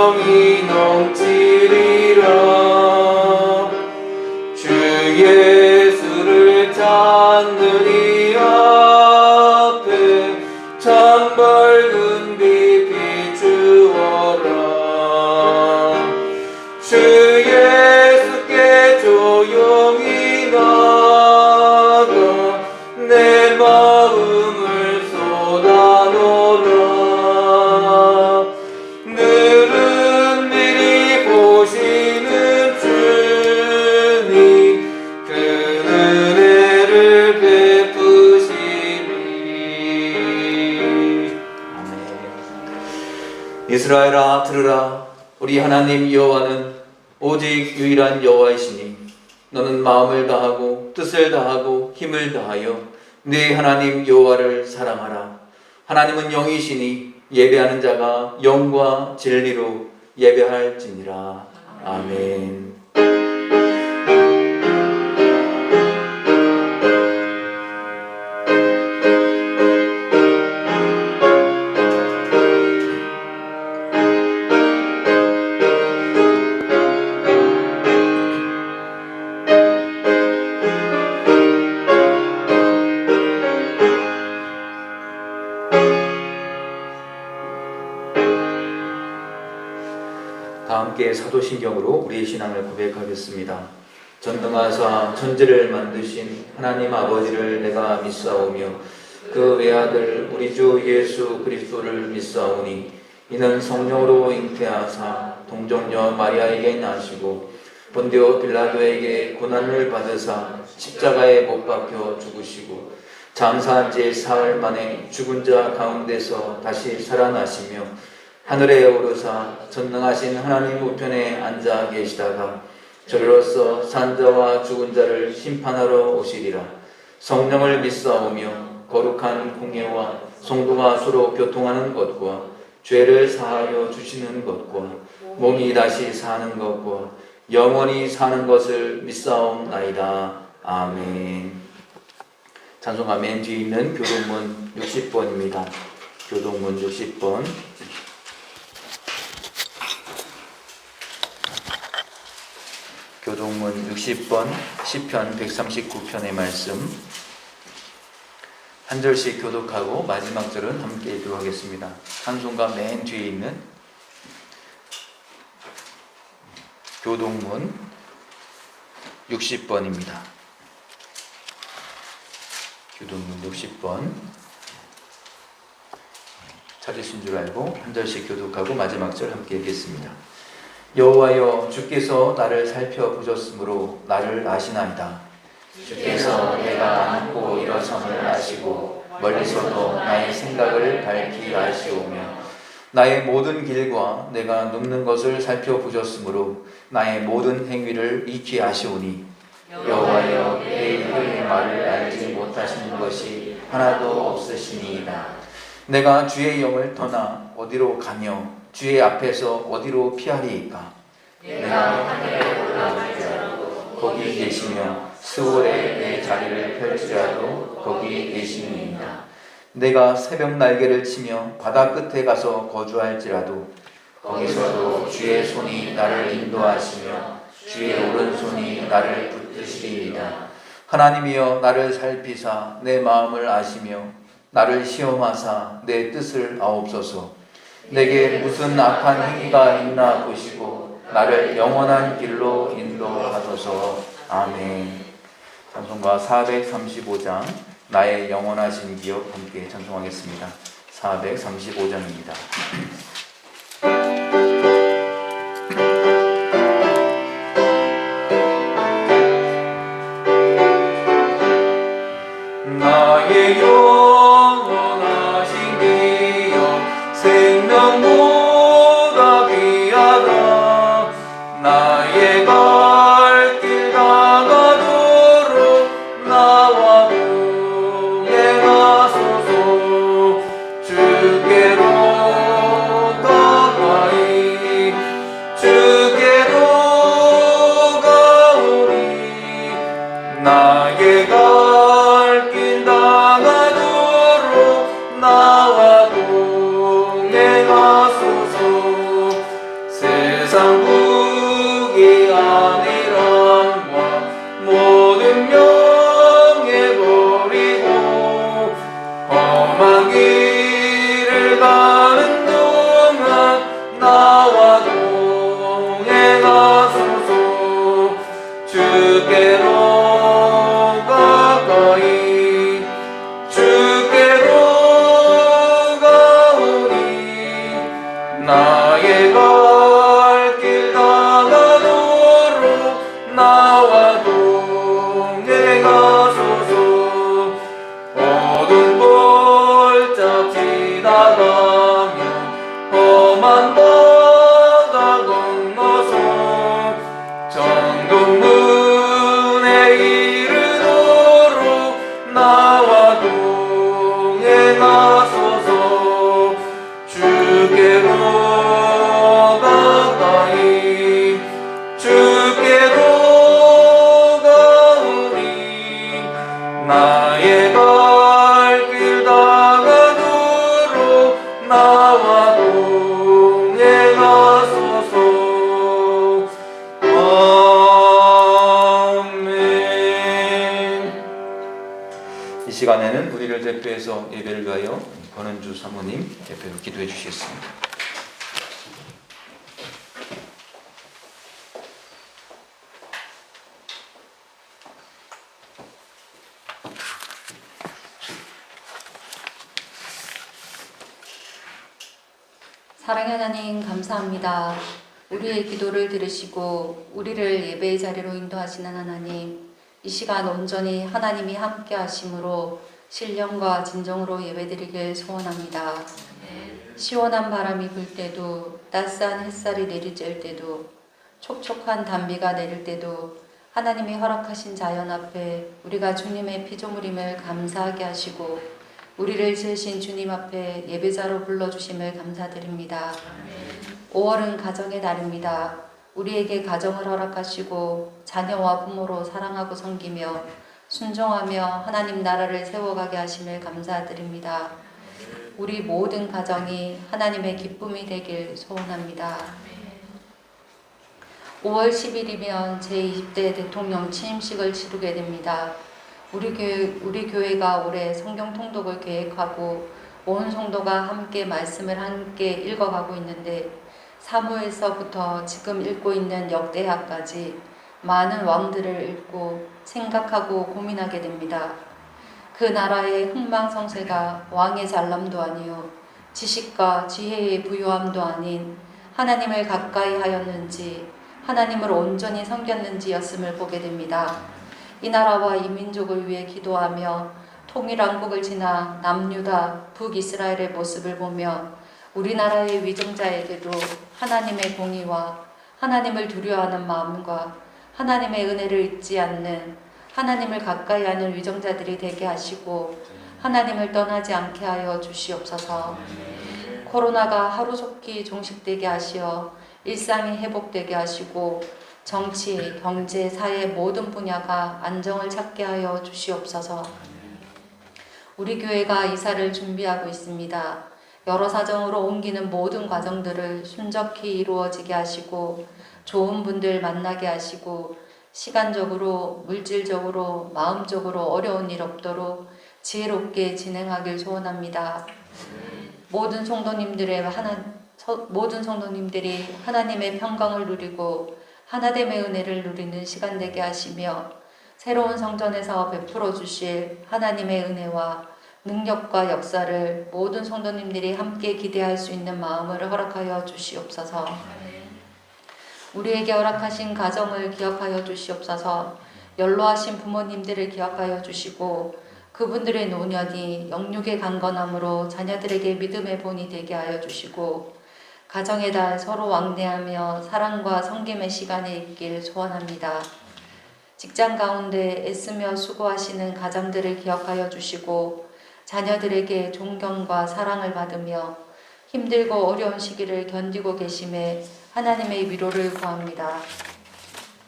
영이 넘치리라. 주 예수를 찾는 이 앞에 참 밝은 빛 비추어라. 주 예수께 조용히 나가 내 마음을 쏟아놓으라. 늘은 미리 보시는 주님 그 은혜를 베푸시리. 아멘. 이스라엘아 들으라. 우리 하나님 여호와는 오직 유일한 여호와이시니 너는 마음을 다하고 뜻을 다하고 힘을 다하여 네 하나님 여호와를 사랑하라. 하나님은 영이시니 예배하는 자가 영과 진리로 예배할지니라. 아멘. 다 함께 사도신경으로 우리의 신앙을 고백하겠습니다. 전능하사 천지를 만드신 하나님 아버지를 내가 믿사오며 그 외아들 우리 주 예수 그리스도를 믿사오니 이는 성령으로 잉태하사 동정녀 마리아에게 나시고 본디오 빌라도에게 고난을 받으사 십자가에 못 박혀 죽으시고 장사한 지 사흘 만에 죽은 자 가운데서 다시 살아나시며 하늘에 오르사 전능하신 하나님 우편에 앉아 계시다가 저리로서 산 자와 죽은 자를 심판하러 오시리라. 성령을 믿사오며 거룩한 공예와 성도가 서로 교통하는 것과 죄를 사하여 주시는 것과 몸이 다시 사는 것과 영원히 사는 것을 믿사옵나이다. 아멘. 찬송가 맨 뒤에 있는 교동문 60번입니다. 교동문 60번. 교동문 60번 시편 139편의 말씀 한 절씩 교독하고 마지막 절은 함께 읽도록 하겠습니다. 찬송가 맨 뒤에 있는 교동문 60번입니다. 교동문 60번 찾으신 줄 알고 한 절씩 교독하고 마지막 절 함께 읽겠습니다. 여호와여 주께서 나를 살펴보셨으므로 나를 아시나이다. 주께서 내가 앉고 일어섬을 아시고 멀리서도 나의 생각을 밝히 아시오며 나의 모든 길과 내가 눕는 것을 살펴보셨으므로 나의 모든 행위를 익히 아시오니 여호와여 내 입의 말을 알지 못하시는 것이 하나도 없으시니이다. 내가 주의 영을 떠나 어디로 가며 주의 앞에서 어디로 피하리이까? 내가 하늘에 올라갈지라도 거기 계시며 스올에 내 자리를 펼치라도 거기 계시니이다. 내가 새벽 날개를 치며 바다 끝에 가서 거주할지라도 거기서도 주의 손이 나를 인도하시며 주의 오른손이 나를 붙드시리이다. 하나님이여 나를 살피사 내 마음을 아시며 나를 시험하사 내 뜻을 아옵소서. 내게 무슨 악한 행위가 있나 보시고 나를 영원한 길로 인도하소서. 아멘. 찬송가 435장 나의 영원하신 기억 함께 찬송하겠습니다. 435장입니다. 나의 영원하신 기억 생명보다 귀하다. 나의 갈 길 다가도록 나와 동행하소서. 주께로 가까이 주께로 가오니 나의 갈 길 다가도록 나와 동행하소서. 나의 갈 길 다가도록 나와 동행하소서. 어두운 골짜 지나가며 험한 바다 건너서 정동문에 이르도록 나와 동행하소서. 주께로 가까이 주께로 가오니 나의 갈 길 다가도록 나와 동행하소서. 아멘. 이 시간에는 우리를 대표해서 예배를 위하여 권은주 사모님 대표로 기도해 주시겠습니다. 사랑의 하나님, 감사합니다. 우리의 기도를 들으시고 우리를 예배의 자리로 인도하시는 하나님, 이 시간 온전히 하나님이 함께 하심으로 신령과 진정으로 예배드리길 소원합니다. 시원한 바람이 불 때도, 따스한 햇살이 내리쬐을 때도, 촉촉한 단비가 내릴 때도 하나님이 허락하신 자연 앞에 우리가 주님의 피조물임을 감사하게 하시고 우리를 지으신 주님 앞에 예배자로 불러주심을 감사드립니다. 5월은 가정의 달입니다. 우리에게 가정을 허락하시고 자녀와 부모로 사랑하고 섬기며 순종하며 하나님 나라를 세워가게 하심을 감사드립니다. 우리 모든 가정이 하나님의 기쁨이 되길 소원합니다. 5월 10일이면 제20대 대통령 취임식을 치르게 됩니다. 우리 교회가 올해 성경 통독을 계획하고 온 성도가 함께 말씀을 함께 읽어가고 있는데 사무엘서부터 지금 읽고 있는 역대하까지 많은 왕들을 읽고 생각하고 고민하게 됩니다. 그 나라의 흥망성쇠가 왕의 잘남도 아니요 지식과 지혜의 부요함도 아닌 하나님을 가까이 하였는지 하나님을 온전히 섬겼는지였음을 보게 됩니다. 이 나라와 이 민족을 위해 기도하며 통일왕국을 지나 남유다, 북이스라엘의 모습을 보며 우리나라의 위정자에게도 하나님의 공의와 하나님을 두려워하는 마음과 하나님의 은혜를 잊지 않는 하나님을 가까이 하는 위정자들이 되게 하시고 하나님을 떠나지 않게 하여 주시옵소서. 코로나가 하루속히 종식되게 하시어 일상이 회복되게 하시고 정치, 경제, 사회 모든 분야가 안정을 찾게 하여 주시옵소서. 우리 교회가 이사를 준비하고 있습니다. 여러 사정으로 옮기는 모든 과정들을 순적히 이루어지게 하시고 좋은 분들 만나게 하시고 시간적으로, 물질적으로, 마음적으로 어려운 일 없도록 지혜롭게 진행하길 소원합니다. 모든 성도님들이 하나님의 평강을 누리고 하나됨의 은혜를 누리는 시간 되게 하시며 새로운 성전에서 베풀어 주실 하나님의 은혜와 능력과 역사를 모든 성도님들이 함께 기대할 수 있는 마음을 허락하여 주시옵소서. 우리에게 허락하신 가정을 기억하여 주시옵소서. 연로하신 부모님들을 기억하여 주시고 그분들의 노년이 영육의 강건함으로 자녀들에게 믿음의 본이 되게 하여 주시고 가정의 달 서로 왕래하며 사랑과 섬김의 시간에 있길 소원합니다. 직장 가운데 애쓰며 수고하시는 가장들을 기억하여 주시고 자녀들에게 존경과 사랑을 받으며 힘들고 어려운 시기를 견디고 계심에 하나님의 위로를 구합니다.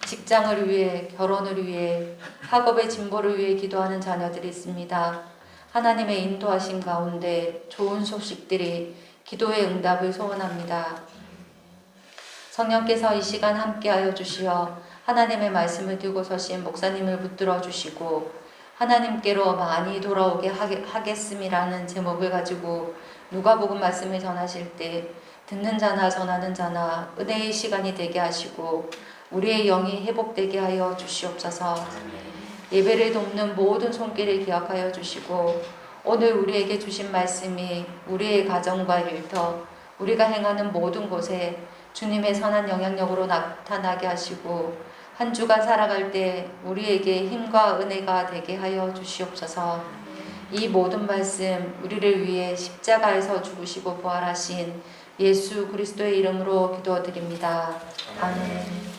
직장을 위해, 결혼을 위해, 학업의 진보를 위해 기도하는 자녀들이 있습니다. 하나님의 인도하심 가운데 좋은 소식들이 기도의 응답을 소원합니다. 성령께서 이 시간 함께하여 주시어 하나님의 말씀을 들고 서신 목사님을 붙들어 주시고 하나님께로 많이 돌아오게 하겠음이라는 제목을 가지고 누가복음 말씀을 전하실 때 듣는 자나 전하는 자나 은혜의 시간이 되게 하시고 우리의 영이 회복되게 하여 주시옵소서. 예배를 돕는 모든 손길을 기억하여 주시고 오늘 우리에게 주신 말씀이 우리의 가정과 일터, 우리가 행하는 모든 곳에 주님의 선한 영향력으로 나타나게 하시고 한 주간 살아갈 때 우리에게 힘과 은혜가 되게 하여 주시옵소서. 이 모든 말씀 우리를 위해 십자가에서 죽으시고 부활하신 예수 그리스도의 이름으로 기도드립니다. 아멘.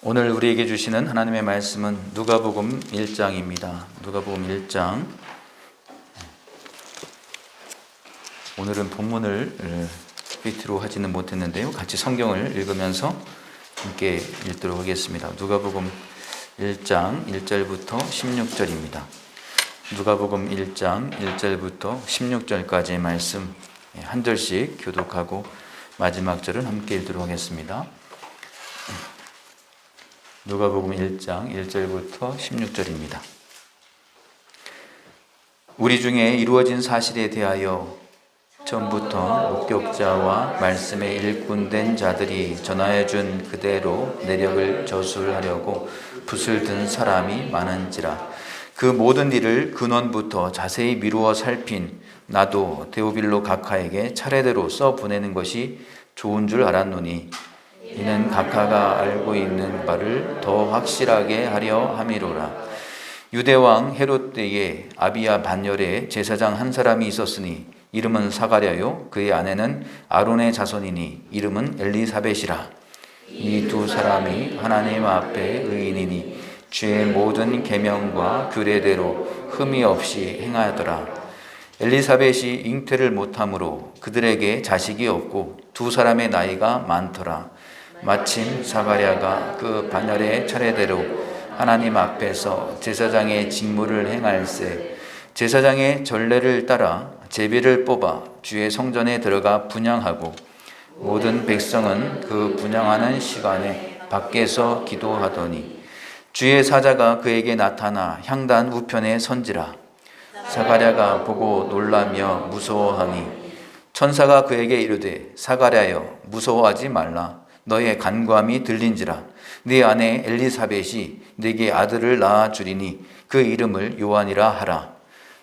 오늘 우리에게 주시는 하나님의 말씀은 누가복음 1장입니다. 누가복음 1장. 오늘은 본문을 PPT로 하지는 못했는데요. 같이 성경을 읽으면서 함께 읽도록 하겠습니다. 누가복음 1장 1절부터 16절입니다. 누가복음 1장 1절부터 16절까지의 말씀 한 절씩 교독하고 마지막 절은 함께 읽도록 하겠습니다. 누가복음 1장 1절부터 16절입니다. 우리 중에 이루어진 사실에 대하여 처음부터 목격자와 말씀에 일꾼된 자들이 전하여준 그대로 내력을 저술하려고 붓을 든 사람이 많은지라. 그 모든 일을 근원부터 자세히 미루어 살핀 나도 데오빌로 각하에게 차례대로 써보내는 것이 좋은 줄 알았노니 이는 각하가 알고 있는 바를 더 확실하게 하려 함이로라. 유대왕 헤롯 때에 아비야 반열에 제사장 한 사람이 있었으니 이름은 사가랴요 그의 아내는 아론의 자손이니 이름은 엘리사벳이라. 이 두 사람이 하나님 앞에 의인이니 주의 모든 계명과 규례대로 흠이 없이 행하더라. 엘리사벳이 잉태를 못함으로 그들에게 자식이 없고 두 사람의 나이가 많더라. 마침 사가랴가 그 반열의 차례대로 하나님 앞에서 제사장의 직무를 행할세 제사장의 전례를 따라 제비를 뽑아 주의 성전에 들어가 분향하고 모든 백성은 그 분향하는 시간에 밖에서 기도하더니 주의 사자가 그에게 나타나 향단 우편에 선지라. 사가랴가 보고 놀라며 무서워하니 천사가 그에게 이르되 사가랴여 무서워하지 말라. 너의 간구함이 들린지라. 네 아내 엘리사벳이 네게 아들을 낳아 주리니 그 이름을 요한이라 하라.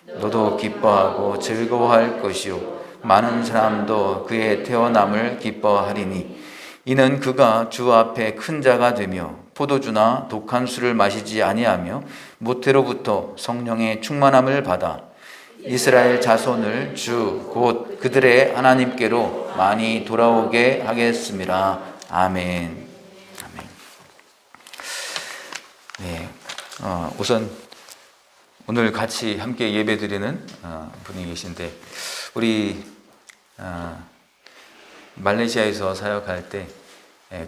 너도 기뻐하고 즐거워할 것이요 많은 사람도 그의 태어남을 기뻐하리니 이는 그가 주 앞에 큰 자가 되며 포도주나 독한 술을 마시지 아니하며 모태로부터 성령의 충만함을 받아 이스라엘 자손을 주 곧 그들의 하나님께로 많이 돌아오게 하겠습니다. 아멘. 아멘. 네, 우선 오늘 같이 함께 예배드리는 분이 계신데 우리 말레이시아에서 사역할 때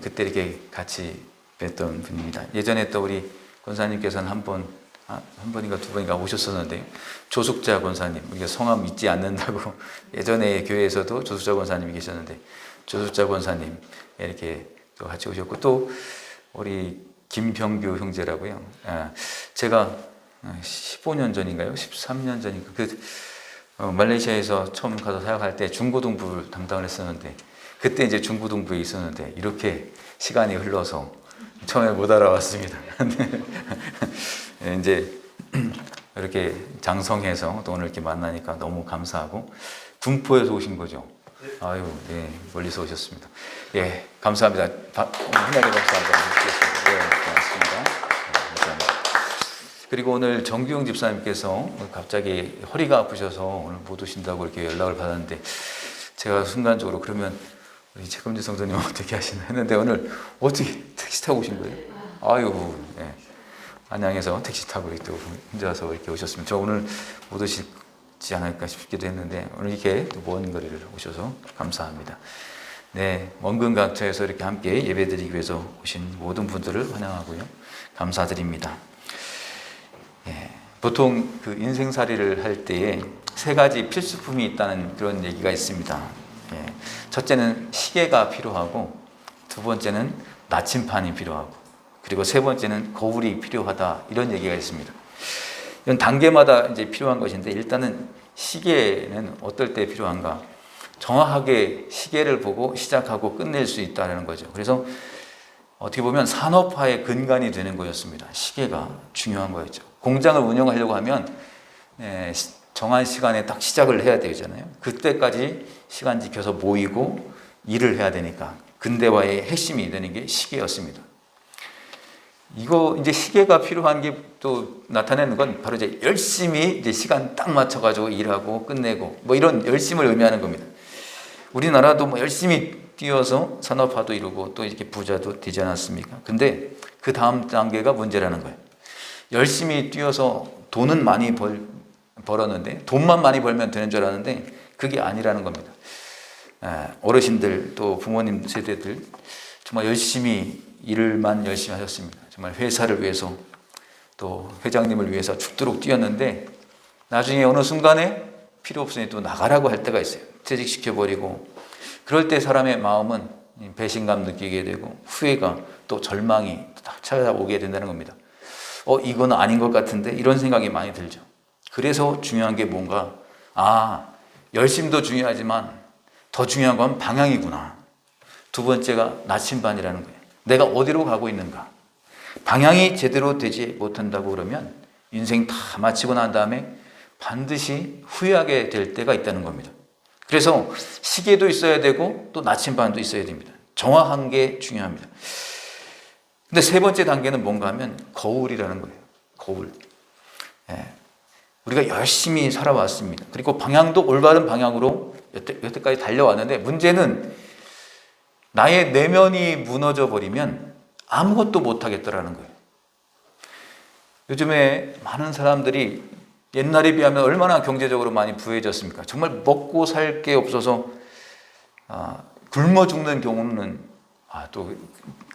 그때 이렇게 같이 뵀던 분입니다. 예전에 또 우리 권사님께서는 한 번인가 두 번인가 오셨었는데 조숙자 권사님, 우리가 성함 잊지 않는다고 예전에 교회에서도 조숙자 권사님이 계셨는데 조숙자 권사님 이렇게 또 같이 오셨고 또 우리 김병규 형제라고요. 제가 15년 전인가요? 13년 전인가 말레이시아에서 처음 가서 사역할 때 중고등부를 담당을 했었는데 그때 이제 중고등부에 있었는데 이렇게 시간이 흘러서 처음에 못 알아왔습니다. 이제 이렇게 장성해서 또 오늘 이렇게 만나니까 너무 감사하고 군포에서 오신 거죠. 아유, 네, 멀리서 오셨습니다. 예, 감사합니다. 흔하게 박수 한번 드리겠습니다. 네, 고맙습니다. 네, 감사합니다. 그리고 오늘 정규영 집사님께서 갑자기 허리가 아프셔서 오늘 못 오신다고 이렇게 연락을 받았는데 제가 순간적으로 그러면 우리 최금지 성도님 어떻게 하시나 했는데 오늘 어떻게 택시 타고 오신 거예요? 아유, 네. 안양에서 택시 타고 또 혼자서 이렇게 오셨습니다. 저 오늘 못 오시지 않을까 싶기도 했는데 오늘 이렇게 먼 거리를 오셔서 감사합니다. 네, 먼 각처에서 이렇게 함께 예배드리기 위해서 오신 모든 분들을 환영하고요. 감사드립니다. 예, 보통 그 인생살이를 할 때에 세 가지 필수품이 있다는 그런 얘기가 있습니다. 예, 첫째는 시계가 필요하고 두 번째는 나침판이 필요하고, 그리고 세 번째는 거울이 필요하다, 이런 얘기가 있습니다. 이건 단계마다 이제 필요한 것인데, 일단은 시계는 어떨 때 필요한가? 정확하게 시계를 보고 시작하고 끝낼 수 있다는 거죠. 그래서 어떻게 보면 산업화의 근간이 되는 거였습니다. 시계가 중요한 거였죠. 공장을 운영하려고 하면 정한 시간에 딱 시작을 해야 되잖아요. 그때까지 시간 지켜서 모이고 일을 해야 되니까 근대화의 핵심이 되는 게 시계였습니다. 이거 이제 시계가 필요한 게 또 나타내는 건 바로 이제 열심히 이제 시간 딱 맞춰가지고 일하고 끝내고 뭐 이런 열심을 의미하는 겁니다. 우리나라도 뭐 열심히 뛰어서 산업화도 이루고 또 이렇게 부자도 되지 않았습니까? 근데 그 다음 단계가 문제라는 거예요. 열심히 뛰어서 돈은 많이 벌었는데, 돈만 많이 벌면 되는 줄 알았는데 그게 아니라는 겁니다. 어르신들 또 부모님 세대들 정말 열심히 일만 열심히 하셨습니다. 정말 회사를 위해서 또 회장님을 위해서 죽도록 뛰었는데 나중에 어느 순간에 필요 없으니 또 나가라고 할 때가 있어요. 퇴직시켜버리고. 그럴 때 사람의 마음은 배신감 느끼게 되고 후회가 또 절망이 찾아오게 된다는 겁니다. 이건 아닌 것 같은데, 이런 생각이 많이 들죠. 그래서 중요한 게 뭔가, 열심도 중요하지만 더 중요한 건 방향이구나. 두 번째가 나침반이라는 거예요. 내가 어디로 가고 있는가. 방향이 제대로 되지 못한다고 그러면 인생 다 마치고 난 다음에 반드시 후회하게 될 때가 있다는 겁니다. 그래서 시계도 있어야 되고 또 나침반도 있어야 됩니다. 정확한 게 중요합니다. 근데 세 번째 단계는 뭔가 하면 거울이라는 거예요. 거울. 우리가 열심히 살아왔습니다. 그리고 방향도 올바른 방향으로 여태까지 달려왔는데, 문제는 나의 내면이 무너져 버리면 아무것도 못하겠더라는 거예요. 요즘에 많은 사람들이 옛날에 비하면 얼마나 경제적으로 많이 부유해졌습니까? 정말 먹고 살 게 없어서 굶어 죽는 경우는 또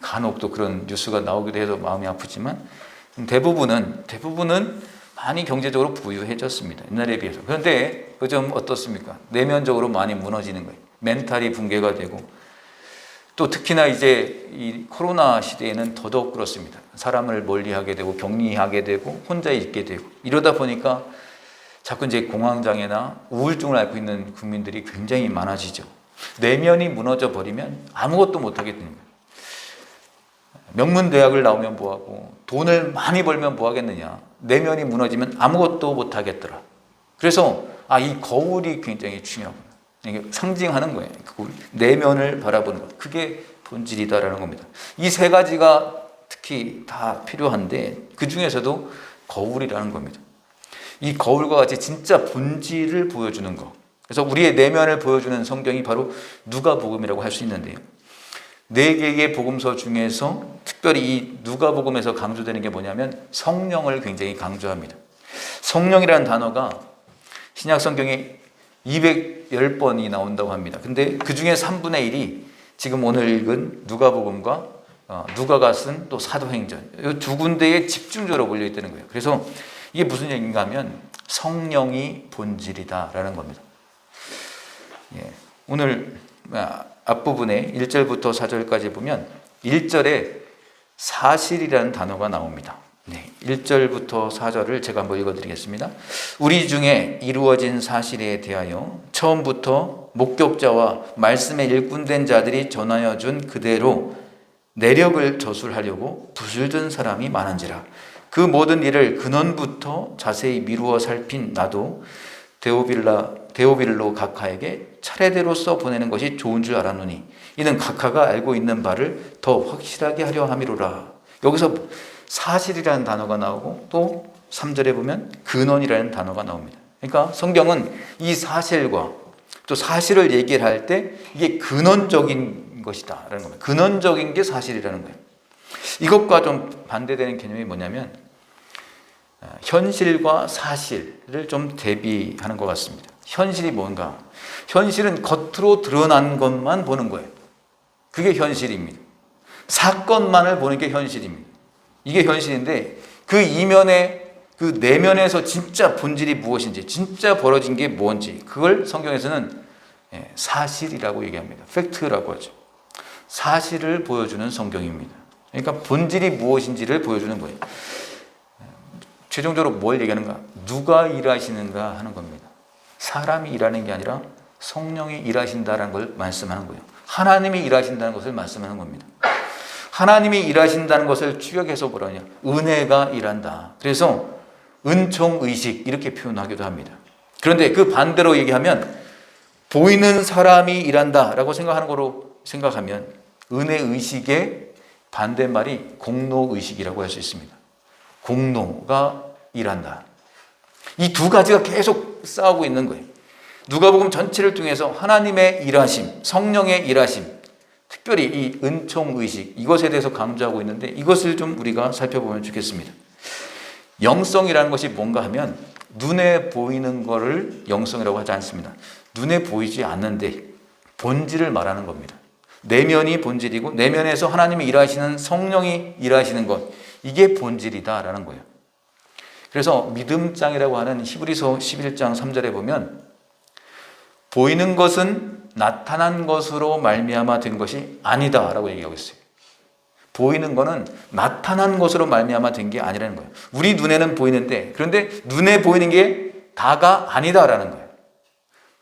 간혹 또 그런 뉴스가 나오기도 해서 마음이 아프지만 대부분은 많이 경제적으로 부유해졌습니다. 옛날에 비해서. 그런데 요즘 어떻습니까? 내면적으로 많이 무너지는 거예요. 멘탈이 붕괴가 되고, 또 특히나 이제 이 코로나 시대에는 더더욱 그렇습니다. 사람을 멀리하게 되고 격리하게 되고 혼자 있게 되고, 이러다 보니까 자꾸 이제 공황장애나 우울증을 앓고 있는 국민들이 굉장히 많아지죠. 내면이 무너져 버리면 아무것도 못하게 되는 거예요. 명문대학을 나오면 뭐하고, 돈을 많이 벌면 뭐하겠느냐. 내면이 무너지면 아무것도 못하겠더라. 그래서 이 거울이 굉장히 중요하구나. 이게 상징하는 거예요. 내면을 바라보는 것. 그게 본질이다라는 겁니다. 이 세 가지가 특히 다 필요한데 그 중에서도 거울이라는 겁니다. 이 거울과 같이 진짜 본질을 보여주는 것. 그래서 우리의 내면을 보여주는 성경이 바로 누가복음이라고 할 수 있는데요. 4개의 복음서 중에서 특별히 이 누가복음에서 강조되는 게 뭐냐면 성령을 굉장히 강조합니다. 성령이라는 단어가 신약 성경에 210번이 나온다고 합니다. 근데 그 중에 3분의 1이 지금 오늘 읽은 누가복음과 누가가 쓴 또 사도행전, 이 두 군데에 집중적으로 몰려 있다는 거예요. 그래서 이게 무슨 얘기인가 하면 성령이 본질이다라는 겁니다. 오늘 앞부분에 1절부터 4절까지 보면 1절에 사실이라는 단어가 나옵니다. 1절부터 4절을 제가 한번 읽어드리겠습니다. 우리 중에 이루어진 사실에 대하여 처음부터 목격자와 말씀에 일꾼된 자들이 전하여 준 그대로 내력을 저술하려고 붓을 든 사람이 많은지라. 그 모든 일을 근원부터 자세히 미루어 살핀 나도 데오빌로 각하에게 차례대로 써보내는 것이 좋은 줄 알았노니 이는 각하가 알고 있는 바를 더 확실하게 하려 함이로라. 여기서 사실이라는 단어가 나오고 또 3절에 보면 근원이라는 단어가 나옵니다. 그러니까 성경은 이 사실과 또 사실을 얘기를 할 때 이게 근원적인 것이다 라는 겁니다. 근원적인 게 사실이라는 거예요. 이것과 좀 반대되는 개념이 뭐냐면 현실과 사실을 좀 대비하는 것 같습니다. 현실이 뭔가? 현실은 겉으로 드러난 것만 보는 거예요. 그게 현실입니다. 사건만을 보는 게 현실입니다. 이게 현실인데 그 이면에 그 내면에서 진짜 본질이 무엇인지, 진짜 벌어진 게 뭔지, 그걸 성경에서는 사실이라고 얘기합니다. 팩트라고 하죠. 사실을 보여주는 성경입니다. 그러니까 본질이 무엇인지를 보여주는 거예요. 최종적으로 뭘 얘기하는가? 누가 일하시는가 하는 겁니다. 사람이 일하는 게 아니라 성령이 일하신다는 걸 말씀하는 거예요. 하나님이 일하신다는 것을 말씀하는 겁니다. 하나님이 일하신다는 것을 추격해서 뭐라냐? 은혜가 일한다. 그래서 은총의식 이렇게 표현하기도 합니다. 그런데 그 반대로 얘기하면 보이는 사람이 일한다라고 생각하는 거로 생각하면 은혜의식의 반대말이 공로의식이라고 할 수 있습니다. 공로가 일한다. 이 두 가지가 계속 싸우고 있는 거예요. 누가복음 전체를 통해서 하나님의 일하심, 성령의 일하심, 특별히 이 은총의식 이것에 대해서 강조하고 있는데 이것을 좀 우리가 살펴보면 좋겠습니다. 영성이라는 것이 뭔가 하면 눈에 보이는 것을 영성이라고 하지 않습니다. 눈에 보이지 않는데 본질을 말하는 겁니다. 내면이 본질이고 내면에서 하나님이 일하시는 성령이 일하시는 것 이게 본질이다라는 거예요. 그래서 믿음장이라고 하는 히브리서 11장 3절에 보면 보이는 것은 나타난 것으로 말미암아 된 것이 아니다라고 얘기하고 있어요. 보이는 거는 나타난 것으로 말미암아 된 게 아니라는 거예요. 우리 눈에는 보이는데 그런데 눈에 보이는 게 다가 아니다라는 거예요.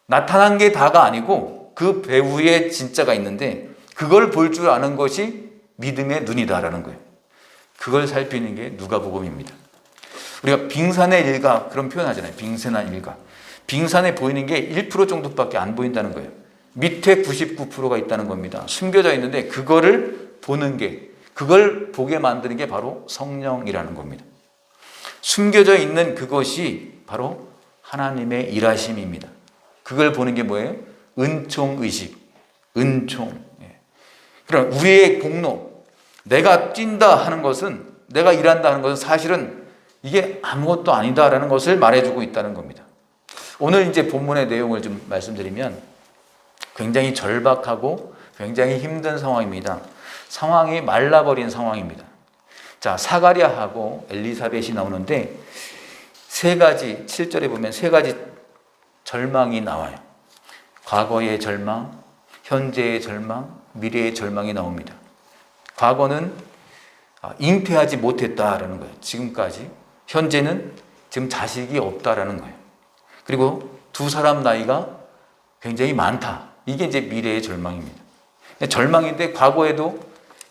나타난 게 다가 아니고 그 배후에 진짜가 있는데 그걸 볼 줄 아는 것이 믿음의 눈이다라는 거예요. 그걸 살피는 게 누가복음입니다. 우리가 빙산의 일각 그런 표현하잖아요. 빙산의 일각. 빙산에 보이는 게 1% 정도밖에 안 보인다는 거예요. 밑에 99%가 있다는 겁니다. 숨겨져 있는데 그거를 보는 게 그걸 보게 만드는 게 바로 성령이라는 겁니다. 숨겨져 있는 그것이 바로 하나님의 일하심입니다. 그걸 보는 게 뭐예요? 은총의식, 은총. 그럼 우리의 공로, 내가 뛴다 하는 것은, 내가 일한다 하는 것은 사실은 이게 아무것도 아니다라는 것을 말해주고 있다는 겁니다. 오늘 이제 본문의 내용을 좀 말씀드리면 굉장히 절박하고 굉장히 힘든 상황입니다. 상황이 말라버린 상황입니다. 자, 사가랴하고 엘리사벳이 나오는데 세 가지, 7절에 보면 세 가지 절망이 나와요. 과거의 절망, 현재의 절망, 미래의 절망이 나옵니다. 과거는 잉태하지 못했다라는 거예요. 지금까지. 현재는 지금 자식이 없다라는 거예요. 그리고 두 사람 나이가 굉장히 많다. 이게 이제 미래의 절망입니다. 절망인데 과거에도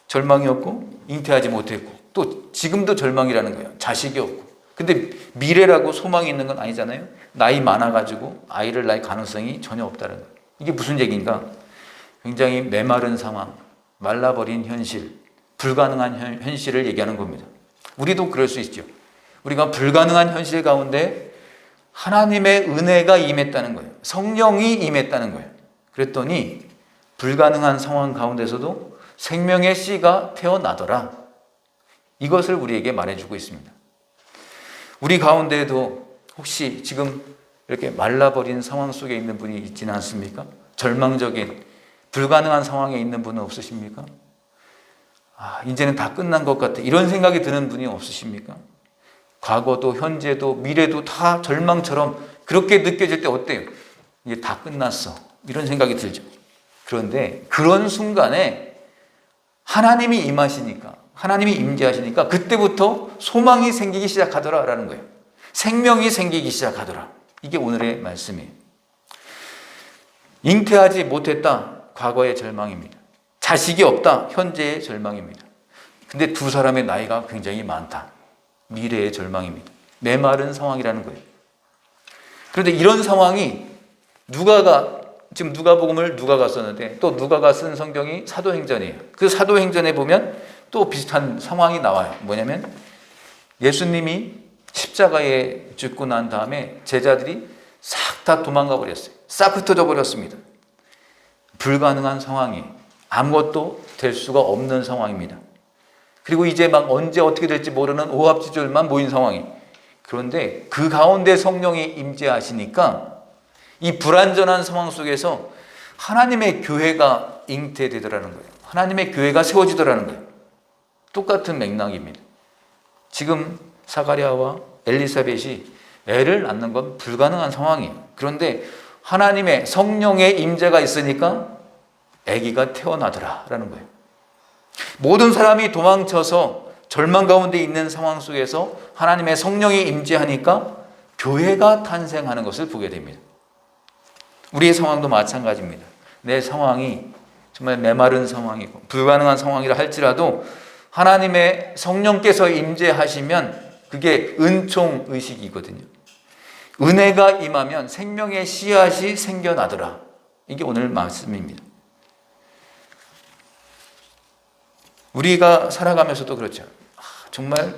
절망이었고 잉태하지 못했고 또 지금도 절망이라는 거예요. 자식이 없고. 근데 미래라고 소망이 있는 건 아니잖아요. 나이 많아가지고 아이를 낳을 가능성이 전혀 없다는 거예요. 이게 무슨 얘기인가? 굉장히 메마른 상황, 말라버린 현실, 불가능한 현실을 얘기하는 겁니다. 우리도 그럴 수 있죠. 우리가 불가능한 현실 가운데 하나님의 은혜가 임했다는 거예요. 성령이 임했다는 거예요. 그랬더니 불가능한 상황 가운데서도 생명의 씨가 태어나더라. 이것을 우리에게 말해주고 있습니다. 우리 가운데에도 혹시 지금 이렇게 말라버린 상황 속에 있는 분이 있지는 않습니까? 절망적인 불가능한 상황에 있는 분은 없으십니까? 이제는 다 끝난 것 같아. 이런 생각이 드는 분이 없으십니까? 과거도 현재도 미래도 다 절망처럼 그렇게 느껴질 때 어때요? 이제 다 끝났어. 이런 생각이 들죠. 그런데 그런 순간에 하나님이 임하시니까, 하나님이 임재하시니까 그때부터 소망이 생기기 시작하더라라는 거예요. 생명이 생기기 시작하더라. 이게 오늘의 말씀이에요. 잉태하지 못했다. 과거의 절망입니다. 자식이 없다. 현재의 절망입니다. 근데 두 사람의 나이가 굉장히 많다. 미래의 절망입니다. 메마른 상황이라는 거예요. 그런데 이런 상황이 지금 누가복음을 누가가 썼는데 또 누가가 쓴 성경이 사도행전이에요. 그 사도행전에 보면 또 비슷한 상황이 나와요. 뭐냐면 예수님이 십자가에 죽고 난 다음에 제자들이 싹 다 도망가 버렸어요. 싹 흩어져 버렸습니다. 불가능한 상황이 아무것도 될 수가 없는 상황입니다. 그리고 이제 막 언제 어떻게 될지 모르는 오합지졸만 모인 상황이. 그런데 그 가운데 성령이 임재하시니까 이 불완전한 상황 속에서 하나님의 교회가 잉태되더라는 거예요. 하나님의 교회가 세워지더라는 거예요. 똑같은 맥락입니다. 지금 사가랴와 엘리사벳이 애를 낳는 건 불가능한 상황이에요. 그런데 하나님의 성령의 임재가 있으니까 아기가 태어나더라라는 거예요. 모든 사람이 도망쳐서 절망 가운데 있는 상황 속에서 하나님의 성령이 임재하니까 교회가 탄생하는 것을 보게 됩니다. 우리의 상황도 마찬가지입니다. 내 상황이 정말 메마른 상황이고 불가능한 상황이라 할지라도 하나님의 성령께서 임재하시면 그게 은총 의식이거든요. 은혜가 임하면 생명의 씨앗이 생겨나더라. 이게 오늘 말씀입니다. 우리가 살아가면서도 그렇죠. 정말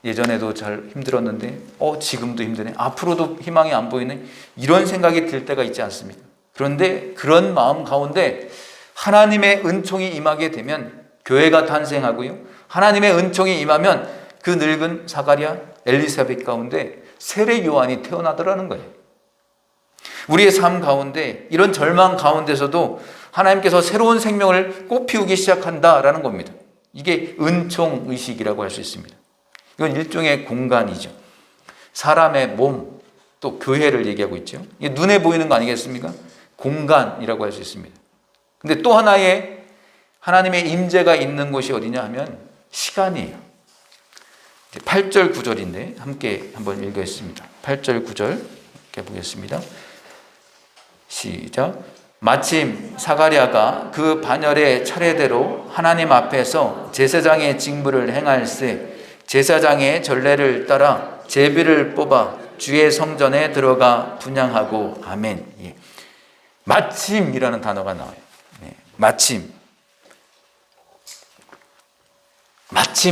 예전에도 잘 힘들었는데 지금도 힘드네. 앞으로도 희망이 안 보이네. 이런 생각이 들 때가 있지 않습니까? 그런데 그런 마음 가운데 하나님의 은총이 임하게 되면 교회가 탄생하고요. 하나님의 은총이 임하면 그 늙은 사가랴, 엘리사벳 가운데 세례 요한이 태어나더라는 거예요. 우리의 삶 가운데 이런 절망 가운데서도 하나님께서 새로운 생명을 꽃피우기 시작한다라는 겁니다. 이게 은총 의식이라고 할 수 있습니다. 이건 일종의 공간이죠. 사람의 몸, 또 교회를 얘기하고 있죠. 이게 눈에 보이는 거 아니겠습니까? 공간이라고 할 수 있습니다. 근데 또 하나의 하나님의 임재가 있는 곳이 어디냐 하면 시간이에요. 8절 9절인데 함께 한번 읽겠습니다. 8절 9절 이렇게 보겠습니다. 시작. 마침 사가랴가 그 반열의 차례대로 하나님 앞에서 제사장의 직무를 행할세 제사장의 전례를 따라 제비를 뽑아 주의 성전에 들어가 분향하고 아멘. 예. 마침이라는 단어가 나와요. 네. 마침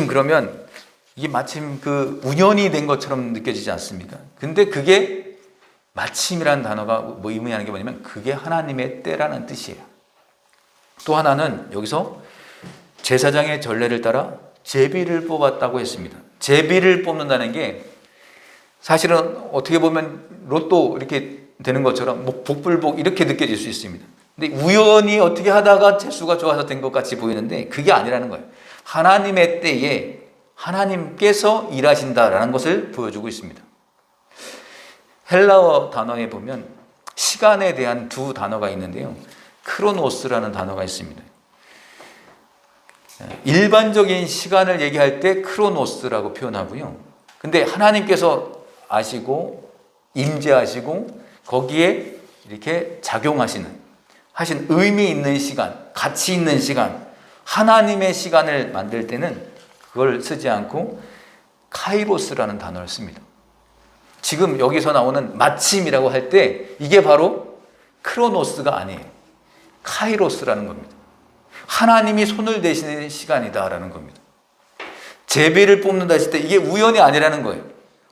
그러면 이게 마침 그 우연이 된 것처럼 느껴지지 않습니까? 근데 그게 마침이라는 단어가 뭐 의미하는 게 뭐냐면 그게 하나님의 때라는 뜻이에요. 또 하나는 여기서 제사장의 전례를 따라 제비를 뽑았다고 했습니다. 제비를 뽑는다는 게 사실은 어떻게 보면 로또 이렇게 되는 것처럼 복불복 이렇게 느껴질 수 있습니다. 근데 우연히 어떻게 하다가 재수가 좋아서 된 것 같이 보이는데 그게 아니라는 거예요. 하나님의 때에 하나님께서 일하신다라는 것을 보여주고 있습니다. 헬라어 단어에 보면 시간에 대한 두 단어가 있는데요. 크로노스라는 단어가 있습니다. 일반적인 시간을 얘기할 때 크로노스라고 표현하고요. 근데 하나님께서 아시고 임재하시고 거기에 이렇게 하신 의미 있는 시간, 가치 있는 시간, 하나님의 시간을 만들 때는 그걸 쓰지 않고 카이로스라는 단어를 씁니다. 지금 여기서 나오는 마침이라고 할 때 이게 바로 크로노스가 아니에요. 카이로스라는 겁니다. 하나님이 손을 대시는 시간이다라는 겁니다. 제비를 뽑는다 했을 때 이게 우연이 아니라는 거예요.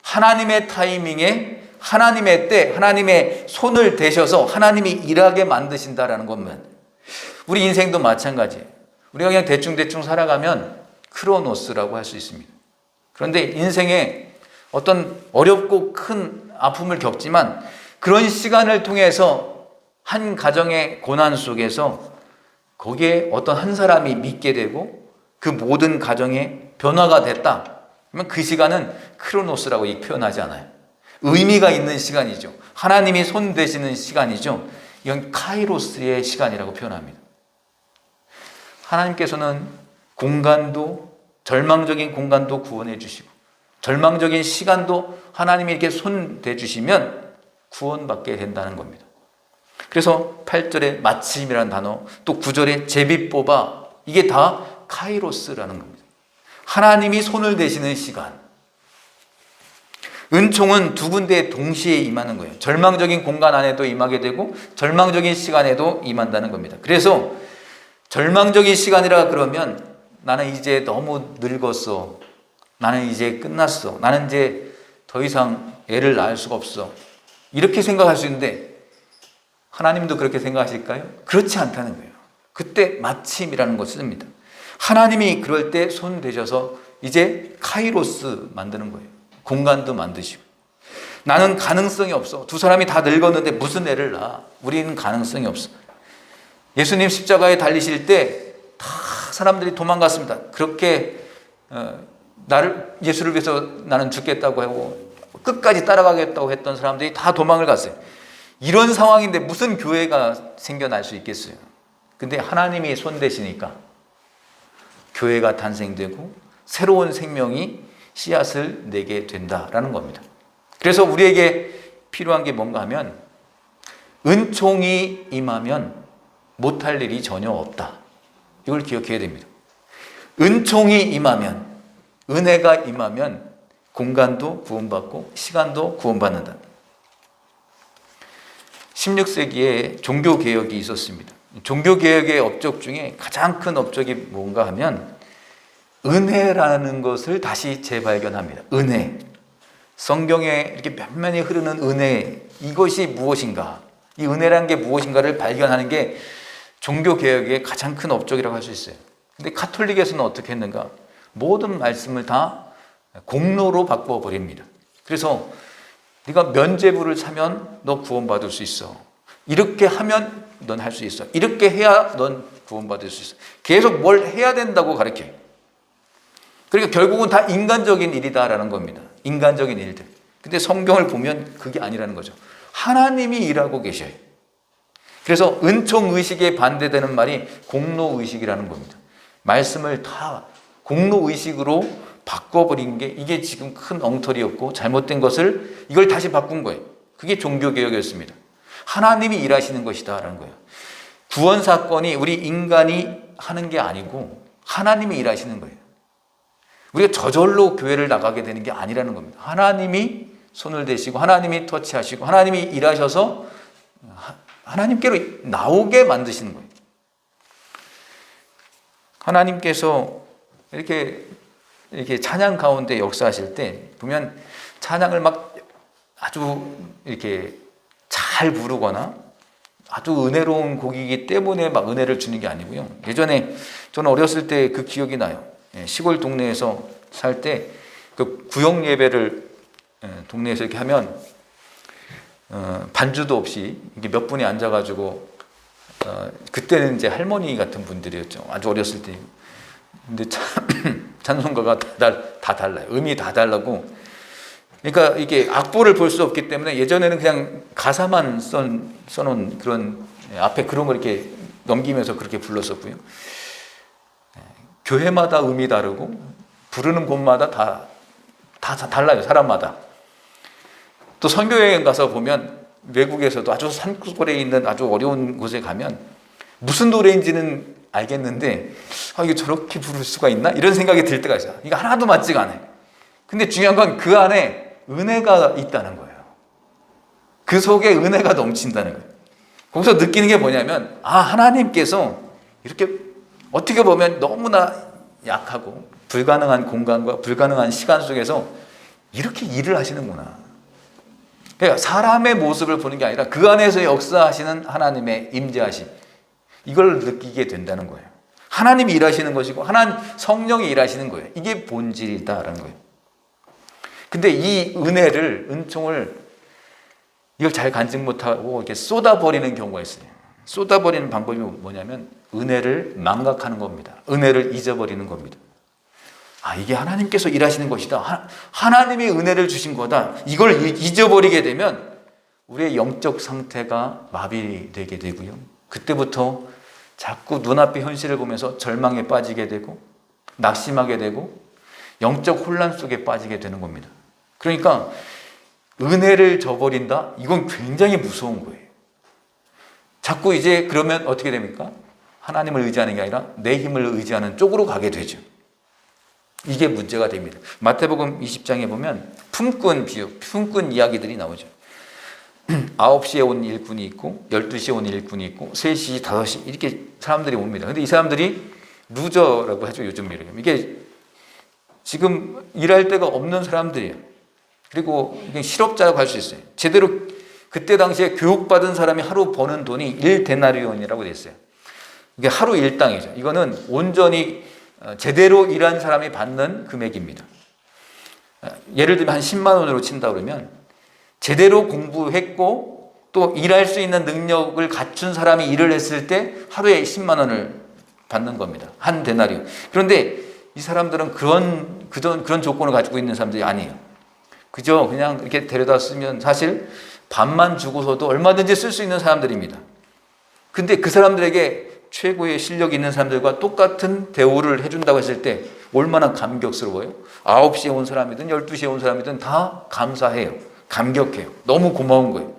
하나님의 타이밍에 하나님의 때 하나님의 손을 대셔서 하나님이 일하게 만드신다라는 것만. 우리 인생도 마찬가지예요. 우리가 그냥 대충 살아가면 크로노스라고 할 수 있습니다. 그런데 인생에 어떤 어렵고 큰 아픔을 겪지만 그런 시간을 통해서 한 가정의 고난 속에서 거기에 어떤 한 사람이 믿게 되고 그 모든 가정에 변화가 됐다. 그러면 그 시간은 크로노스라고 표현하지 않아요. 의미가 있는 시간이죠. 하나님이 손 대시는 시간이죠. 이건 카이로스의 시간이라고 표현합니다. 하나님께서는 공간도 절망적인 공간도 구원해 주시고 절망적인 시간도 하나님이 이렇게 손 대주시면 구원받게 된다는 겁니다. 그래서 8절에 마침이라는 단어, 또 9절에 제비 뽑아, 이게 다 카이로스라는 겁니다. 하나님이 손을 대시는 시간. 은총은 두 군데에 동시에 임하는 거예요. 절망적인 공간 안에도 임하게 되고 절망적인 시간에도 임한다는 겁니다. 그래서 절망적인 시간이라 그러면 나는 이제 너무 늙었어. 나는 이제 끝났어. 나는 이제 더 이상 애를 낳을 수가 없어. 이렇게 생각할 수 있는데 하나님도 그렇게 생각하실까요? 그렇지 않다는 거예요. 그때 마침이라는 것을 씁니다. 하나님이 그럴 때 손 대셔서 이제 카이로스 만드는 거예요. 공간도 만드시고. 나는 가능성이 없어. 두 사람이 다 늙었는데 무슨 애를 낳아. 우리는 가능성이 없어. 예수님 십자가에 달리실 때 다 사람들이 도망갔습니다. 그렇게 예수를 위해서 나는 죽겠다고 하고 끝까지 따라가겠다고 했던 사람들이 다 도망을 갔어요. 이런 상황인데 무슨 교회가 생겨날 수 있겠어요? 근데 하나님이 손대시니까 교회가 탄생되고 새로운 생명이 씨앗을 내게 된다라는 겁니다. 그래서 우리에게 필요한 게 뭔가 하면 은총이 임하면 못할 일이 전혀 없다. 이걸 기억해야 됩니다. 은총이 임하면, 은혜가 임하면 공간도 구원받고 시간도 구원받는다. 16세기에 종교개혁이 있었습니다. 종교개혁의 업적 중에 가장 큰 업적이 뭔가 하면 은혜라는 것을 다시 재발견합니다. 은혜. 성경에 이렇게 면면히 흐르는 은혜, 이것이 무엇인가? 이 은혜라는 게 무엇인가를 발견하는 게 종교개혁의 가장 큰 업적이라고 할 수 있어요. 근데 가톨릭에서는 어떻게 했는가? 모든 말씀을 다 공로로 바꾸어 버립니다. 그래서 네가 면죄부를 사면 너 구원받을 수 있어. 이렇게 하면 넌 할 수 있어. 이렇게 해야 넌 구원받을 수 있어. 계속 뭘 해야 된다고 가르쳐요. 그러니까 결국은 다 인간적인 일이다라는 겁니다. 인간적인 일들. 근데 성경을 보면 그게 아니라는 거죠. 하나님이 일하고 계셔요. 그래서 은총의식에 반대되는 말이 공로의식이라는 겁니다. 말씀을 다 공로의식으로 바꿔버린 게 이게 지금 큰 엉터리였고 잘못된 것을 이걸 다시 바꾼 거예요. 그게 종교개혁이었습니다. 하나님이 일하시는 것이다라는 거예요. 구원사건이 우리 인간이 하는 게 아니고 하나님이 일하시는 거예요. 우리가 저절로 교회를 나가게 되는 게 아니라는 겁니다. 하나님이 손을 대시고 하나님이 터치하시고 하나님이 일하셔서 하나님께로 나오게 만드시는 거예요. 하나님께서 이렇게 찬양 가운데 역사하실 때 보면 찬양을 막 아주 이렇게 잘 부르거나 아주 은혜로운 곡이기 때문에 막 은혜를 주는 게 아니고요. 예전에 저는 어렸을 때 그 기억이 나요. 시골 동네에서 살 때 그 구역 예배를 동네에서 이렇게 하면 반주도 없이 이게 몇 분이 앉아가지고 그때는 이제 할머니 같은 분들이었죠. 아주 어렸을 때. 근데 찬송가가 다 달라요. 음이 다 달라고. 그러니까 이게 악보를 볼 수 없기 때문에 예전에는 그냥 가사만 써놓은 그런 앞에 그런 걸 이렇게 넘기면서 그렇게 불렀었고요. 교회마다 음이 다르고 부르는 곳마다 다 달라요. 사람마다. 또 선교여행 가서 보면 외국에서도 아주 산골에 있는 아주 어려운 곳에 가면 무슨 노래인지는 알겠는데 이게 저렇게 부를 수가 있나? 이런 생각이 들 때가 있어요. 이거 하나도 맞지가 않아요. 근데 중요한 건 그 안에 은혜가 있다는 거예요. 그 속에 은혜가 넘친다는 거예요. 거기서 느끼는 게 뭐냐면 하나님께서 이렇게 어떻게 보면 너무나 약하고 불가능한 공간과 불가능한 시간 속에서 이렇게 일을 하시는구나. 그러니까 사람의 모습을 보는 게 아니라 그 안에서 역사하시는 하나님의 임재하심, 이걸 느끼게 된다는 거예요. 하나님이 일하시는 것이고 하나님 성령이 일하시는 거예요. 이게 본질이다라는 거예요. 근데 이 은혜를, 은총을 이걸 잘 간직 못하고 이렇게 쏟아버리는 경우가 있어요. 쏟아버리는 방법이 뭐냐면 은혜를 망각하는 겁니다. 은혜를 잊어버리는 겁니다. 이게 하나님께서 일하시는 것이다. 하나님이 은혜를 주신 거다. 이걸 잊어버리게 되면 우리의 영적 상태가 마비되게 되고요. 그때부터 자꾸 눈앞의 현실을 보면서 절망에 빠지게 되고 낙심하게 되고 영적 혼란 속에 빠지게 되는 겁니다. 그러니까 은혜를 저버린다? 이건 굉장히 무서운 거예요. 자꾸 이제 그러면 어떻게 됩니까? 하나님을 의지하는 게 아니라 내 힘을 의지하는 쪽으로 가게 되죠. 이게 문제가 됩니다. 마태복음 20장에 보면 품꾼 비유, 품꾼 이야기들이 나오죠. 9시에 온 일꾼이 있고 12시에 온 일꾼이 있고 3시, 5시 이렇게 사람들이 옵니다. 근데 이 사람들이 루저라고 하죠. 요즘 이렇게. 이게 지금 일할 데가 없는 사람들이에요. 그리고 이게 실업자라고 할 수 있어요. 제대로 그때 당시에 교육받은 사람이 하루 버는 돈이 1데나리온이라고 돼 있어요. 이게 하루 일당이죠. 이거는 온전히 제대로 일한 사람이 받는 금액입니다. 예를 들면 한 10만 원으로 친다 그러면 제대로 공부했고 또 일할 수 있는 능력을 갖춘 사람이 일을 했을 때 하루에 10만 원을 받는 겁니다. 한 데나리온. 그런데 이 사람들은 그런 조건을 가지고 있는 사람들이 아니에요. 그저 그냥 이렇게 데려다 쓰면 사실 밥만 주고서도 얼마든지 쓸 수 있는 사람들입니다. 근데 그 사람들에게 최고의 실력 있는 사람들과 똑같은 대우를 해준다고 했을 때 얼마나 감격스러워요. 9시에 온 사람이든 12시에 온 사람이든 다 감사해요. 감격해요. 너무 고마운 거예요.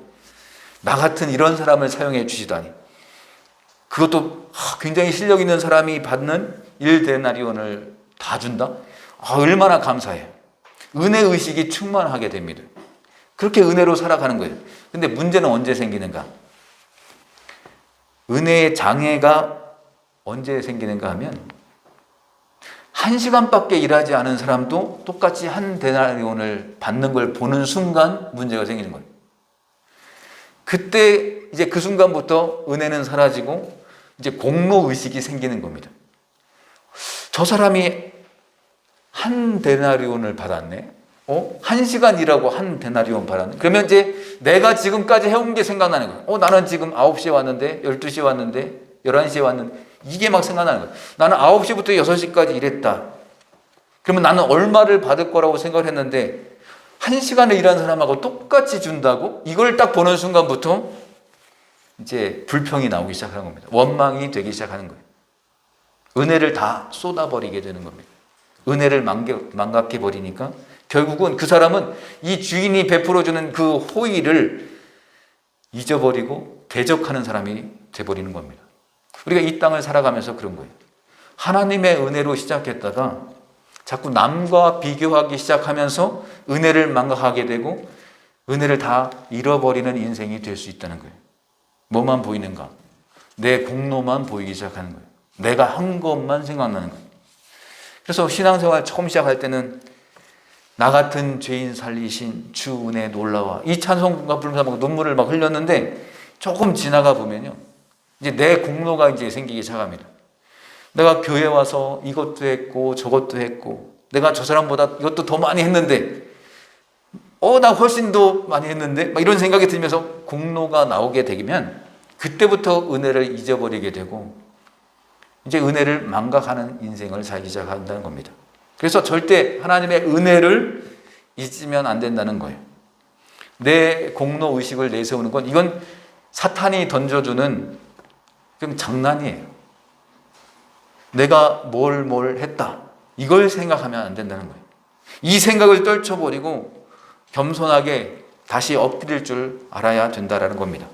나 같은 이런 사람을 사용해 주시다니. 그것도 굉장히 실력 있는 사람이 받는 1데나리온을 다 준다? 얼마나 감사해요. 은혜의식이 충만하게 됩니다. 그렇게 은혜로 살아가는 거예요. 근데 문제는 언제 생기는가? 은혜의 장애가 언제 생기는가 하면 1시간밖에 일하지 않은 사람도 똑같이 1데나리온을 받는 걸 보는 순간 문제가 생기는 거예요. 그때 이제 그 순간부터 은혜는 사라지고 이제 공로의식이 생기는 겁니다. 저 사람이 1데나리온을 받았네. 1시간 일하고 1데나리온 받았네. 그러면 이제 내가 지금까지 해온 게 생각나는 거예요. 나는 지금 9시에 왔는데, 12시에 왔는데, 11시에 왔는데, 이게 막 생각나는 거예요. 나는 9시부터 6시까지 일했다. 그러면 나는 얼마를 받을 거라고 생각을 했는데, 1시간을 일한 사람하고 똑같이 준다고? 이걸 딱 보는 순간부터 이제 불평이 나오기 시작하는 겁니다. 원망이 되기 시작하는 거예요. 은혜를 다 쏟아버리게 되는 겁니다. 은혜를 망각해버리니까 결국은 그 사람은 이 주인이 베풀어주는 그 호의를 잊어버리고 대적하는 사람이 돼버리는 겁니다. 우리가 이 땅을 살아가면서 그런 거예요. 하나님의 은혜로 시작했다가 자꾸 남과 비교하기 시작하면서 은혜를 망각하게 되고 은혜를 다 잃어버리는 인생이 될 수 있다는 거예요. 뭐만 보이는가? 내 공로만 보이기 시작하는 거예요. 내가 한 것만 생각나는 거예요. 그래서 신앙생활 처음 시작할 때는 나 같은 죄인 살리신 주 은혜 놀라와 이 찬송가 부르면서 막 눈물을 막 흘렸는데 조금 지나가 보면요. 이제 내 공로가 이제 생기기 시작합니다. 내가 교회 와서 이것도 했고 저것도 했고 내가 저 사람보다 이것도 더 많이 했는데 나 훨씬 더 많이 했는데 막 이런 생각이 들면서 공로가 나오게 되면 그때부터 은혜를 잊어버리게 되고 이제 은혜를 망각하는 인생을 살기 시작한다는 겁니다. 그래서 절대 하나님의 은혜를 잊으면 안 된다는 거예요. 내 공로 의식을 내세우는 건 이건 사탄이 던져주는 그냥 장난이에요. 내가 뭘 했다. 이걸 생각하면 안 된다는 거예요. 이 생각을 떨쳐버리고 겸손하게 다시 엎드릴 줄 알아야 된다는 겁니다.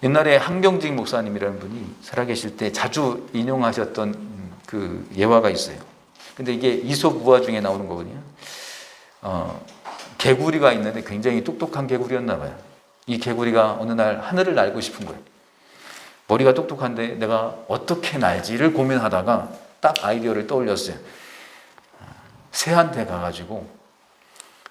옛날에 한경직 목사님이라는 분이 살아계실 때 자주 인용하셨던 그 예화가 있어요. 근데 이게 이솝 우화 중에 나오는 거거든요. 개구리가 있는데 굉장히 똑똑한 개구리였나 봐요. 이 개구리가 어느 날 하늘을 날고 싶은 거예요. 머리가 똑똑한데 내가 어떻게 날지를 고민하다가 딱 아이디어를 떠올렸어요. 새한테 가가지고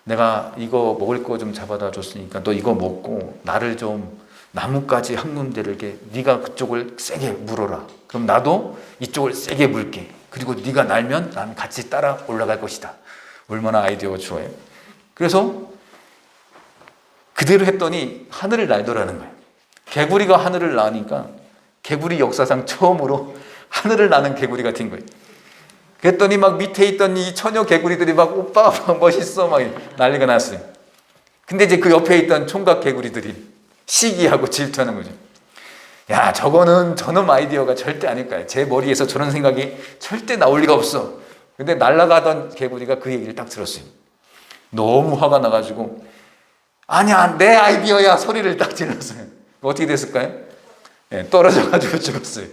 내가 이거 먹을 거 좀 잡아다 줬으니까 너 이거 먹고 나를 좀 나뭇가지 한 군데를 이렇게 네가 그쪽을 세게 물어라. 그럼 나도 이쪽을 세게 물게. 그리고 네가 날면 나는 같이 따라 올라갈 것이다. 얼마나 아이디어가 좋아요. 그래서 그대로 했더니 하늘을 날더라는 거예요. 개구리가 하늘을 나니까 개구리 역사상 처음으로 하늘을 나는 개구리가 된 거예요. 그랬더니 막 밑에 있던 이 처녀 개구리들이 막 오빠 멋있어 막 난리가 났어요. 근데 이제 그 옆에 있던 총각 개구리들이 시기하고 질투하는 거죠. 야, 저놈 아이디어가 절대 아닐 거야. 제 머리에서 저런 생각이 절대 나올 리가 없어. 근데 날아가던 개구리가 그 얘기를 딱 들었어요. 너무 화가 나가지고 아니야, 내 아이디어야 소리를 딱 질렀어요. 어떻게 됐을까요? 떨어져가지고 죽었어요.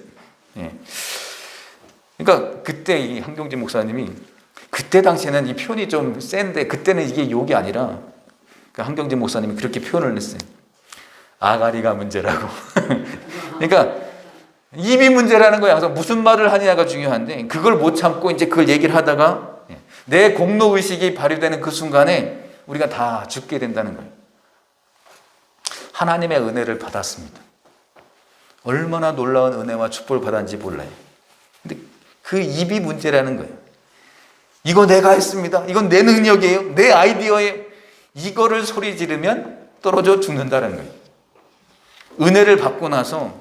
그러니까 그때 이 한경진 목사님이 그때 당시에는 이 표현이 좀 센데 그때는 이게 욕이 아니라 한경진 목사님이 그렇게 표현을 했어요. 아가리가 문제라고. 그러니까 입이 문제라는 거야. 그래서 무슨 말을 하느냐가 중요한데 그걸 못 참고 이제 그걸 얘기를 하다가 내 공로 의식이 발휘되는 그 순간에 우리가 다 죽게 된다는 거예요. 하나님의 은혜를 받았습니다. 얼마나 놀라운 은혜와 축복을 받았는지 몰라요. 근데 그 입이 문제라는 거예요. 이거 내가 했습니다. 이건 내 능력이에요. 내 아이디어예요. 이거를 소리 지르면 떨어져 죽는다는 거예요. 은혜를 받고 나서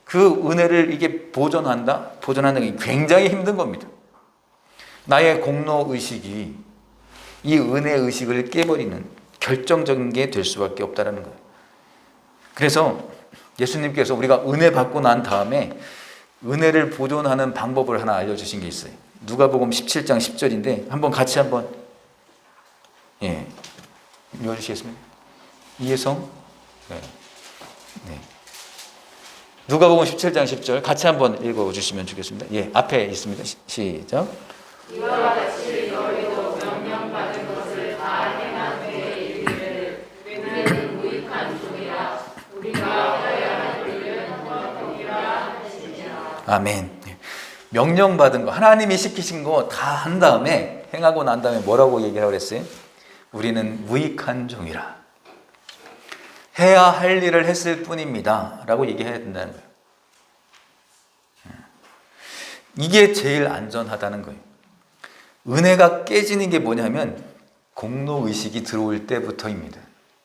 그 은혜를 이게 보존하는 게 굉장히 힘든 겁니다. 나의 공로 의식이 이 은혜 의식을 깨버리는 결정적인 게 될 수밖에 없다는 거예요. 그래서 예수님께서 우리가 은혜 받고 난 다음에 은혜를 보존하는 방법을 하나 알려주신 게 있어요. 누가복음 17장 10절인데 한번 같이 한번 읽어주시겠습니까? 이해성? 네. 누가복음 17장 10절 같이 한번 읽어주시면 좋겠습니다. 앞에 있습니다. 시작. 이와 같이 너희도 명령받은 것을 다 행한 후에 이르기를 은혜는 무익한 종이라 우리가 해야 할 일을 행하리라 하시니라. 아멘. 명령받은 거, 하나님이 시키신 거 다 한 다음에, 행하고 난 다음에 뭐라고 얘기하라고 그랬어요? 우리는 무익한 종이라. 해야 할 일을 했을 뿐입니다 라고 얘기해야 된다는 거예요. 이게 제일 안전하다는 거예요. 은혜가 깨지는 게 뭐냐면 공로의식이 들어올 때부터입니다.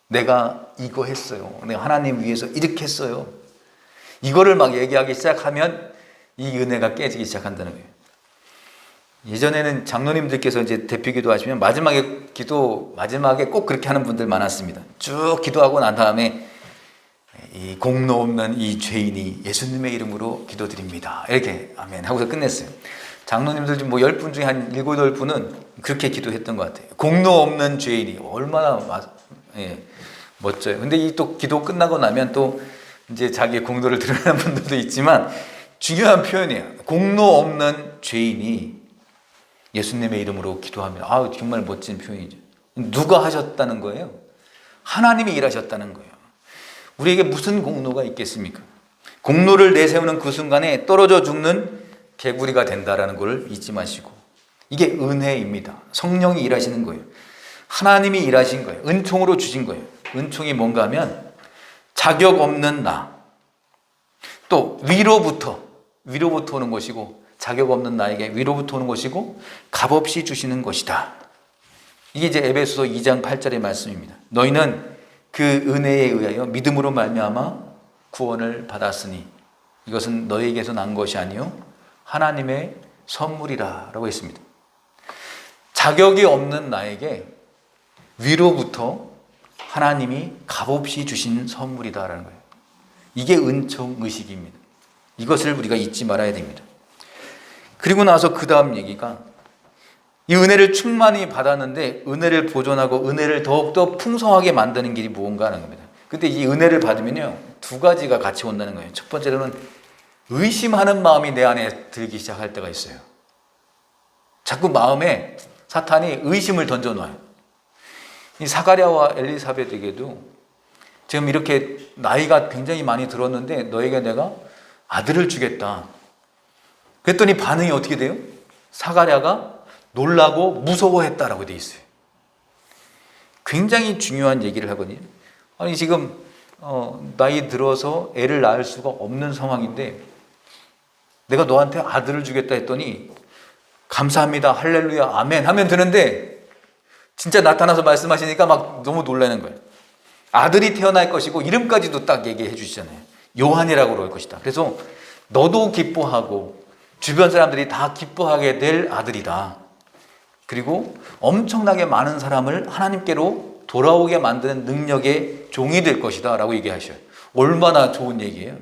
내가 이거 했어요. 내가 하나님 위해서 이렇게 했어요. 이거를 막 얘기하기 시작하면 이 은혜가 깨지기 시작한다는 거예요. 예전에는 장로님들께서 이제 대표기도 하시면 마지막에 꼭 그렇게 하는 분들 많았습니다. 쭉 기도하고 난 다음에 이 공로 없는 이 죄인이 예수님의 이름으로 기도드립니다. 이렇게 아멘 하고서 끝냈어요. 장로님들 좀 10분 중에 한 7, 8분은 그렇게 기도했던 것 같아요. 공로 없는 죄인이 얼마나 멋져요. 근데 이 또 기도 끝나고 나면 또 이제 자기의 공로를 드러내는 분들도 있지만 중요한 표현이에요. 공로 없는 죄인이 예수님의 이름으로 기도하면 정말 멋진 표현이죠. 누가 하셨다는 거예요? 하나님이 일하셨다는 거예요. 우리에게 무슨 공로가 있겠습니까? 공로를 내세우는 그 순간에 떨어져 죽는 개구리가 된다라는 걸 잊지 마시고, 이게 은혜입니다. 성령이 일하시는 거예요. 하나님이 일하신 거예요. 은총으로 주신 거예요. 은총이 뭔가 하면 자격 없는 나, 또 위로부터 오는 것이고, 자격 없는 나에게 위로부터 오는 것이고 값없이 주시는 것이다. 이게 이제 에베소서 2장 8절의 말씀입니다. 너희는 그 은혜에 의하여 믿음으로 말미암아 구원을 받았으니 이것은 너희에게서 난 것이 아니요 하나님의 선물이라 라고 했습니다. 자격이 없는 나에게 위로부터 하나님이 값없이 주신 선물이다라는 거예요. 이게 은총 의식입니다. 이것을 우리가 잊지 말아야 됩니다. 그리고 나서 그 다음 얘기가, 이 은혜를 충만히 받았는데 은혜를 보존하고 은혜를 더욱더 풍성하게 만드는 길이 무언가 하는 겁니다. 근데 이 은혜를 받으면요, 두 가지가 같이 온다는 거예요. 첫 번째로는 의심하는 마음이 내 안에 들기 시작할 때가 있어요. 자꾸 마음에 사탄이 의심을 던져놔요. 이 사가랴와 엘리사벳에게도 지금 이렇게 나이가 굉장히 많이 들었는데 너에게 내가 아들을 주겠다. 그랬더니 반응이 어떻게 돼요? 사가랴가 놀라고 무서워했다라고 돼 있어요. 굉장히 중요한 얘기를 하거든요. 아니 지금 나이 들어서 애를 낳을 수가 없는 상황인데 내가 너한테 아들을 주겠다 했더니 감사합니다, 할렐루야, 아멘 하면 되는데 진짜 나타나서 말씀하시니까 막 너무 놀라는 거예요. 아들이 태어날 것이고 이름까지도 딱 얘기해 주시잖아요. 요한이라고 그럴 것이다. 그래서 너도 기뻐하고 주변 사람들이 다 기뻐하게 될 아들이다. 그리고 엄청나게 많은 사람을 하나님께로 돌아오게 만드는 능력의 종이 될 것이다 라고 얘기하셔요. 얼마나 좋은 얘기예요.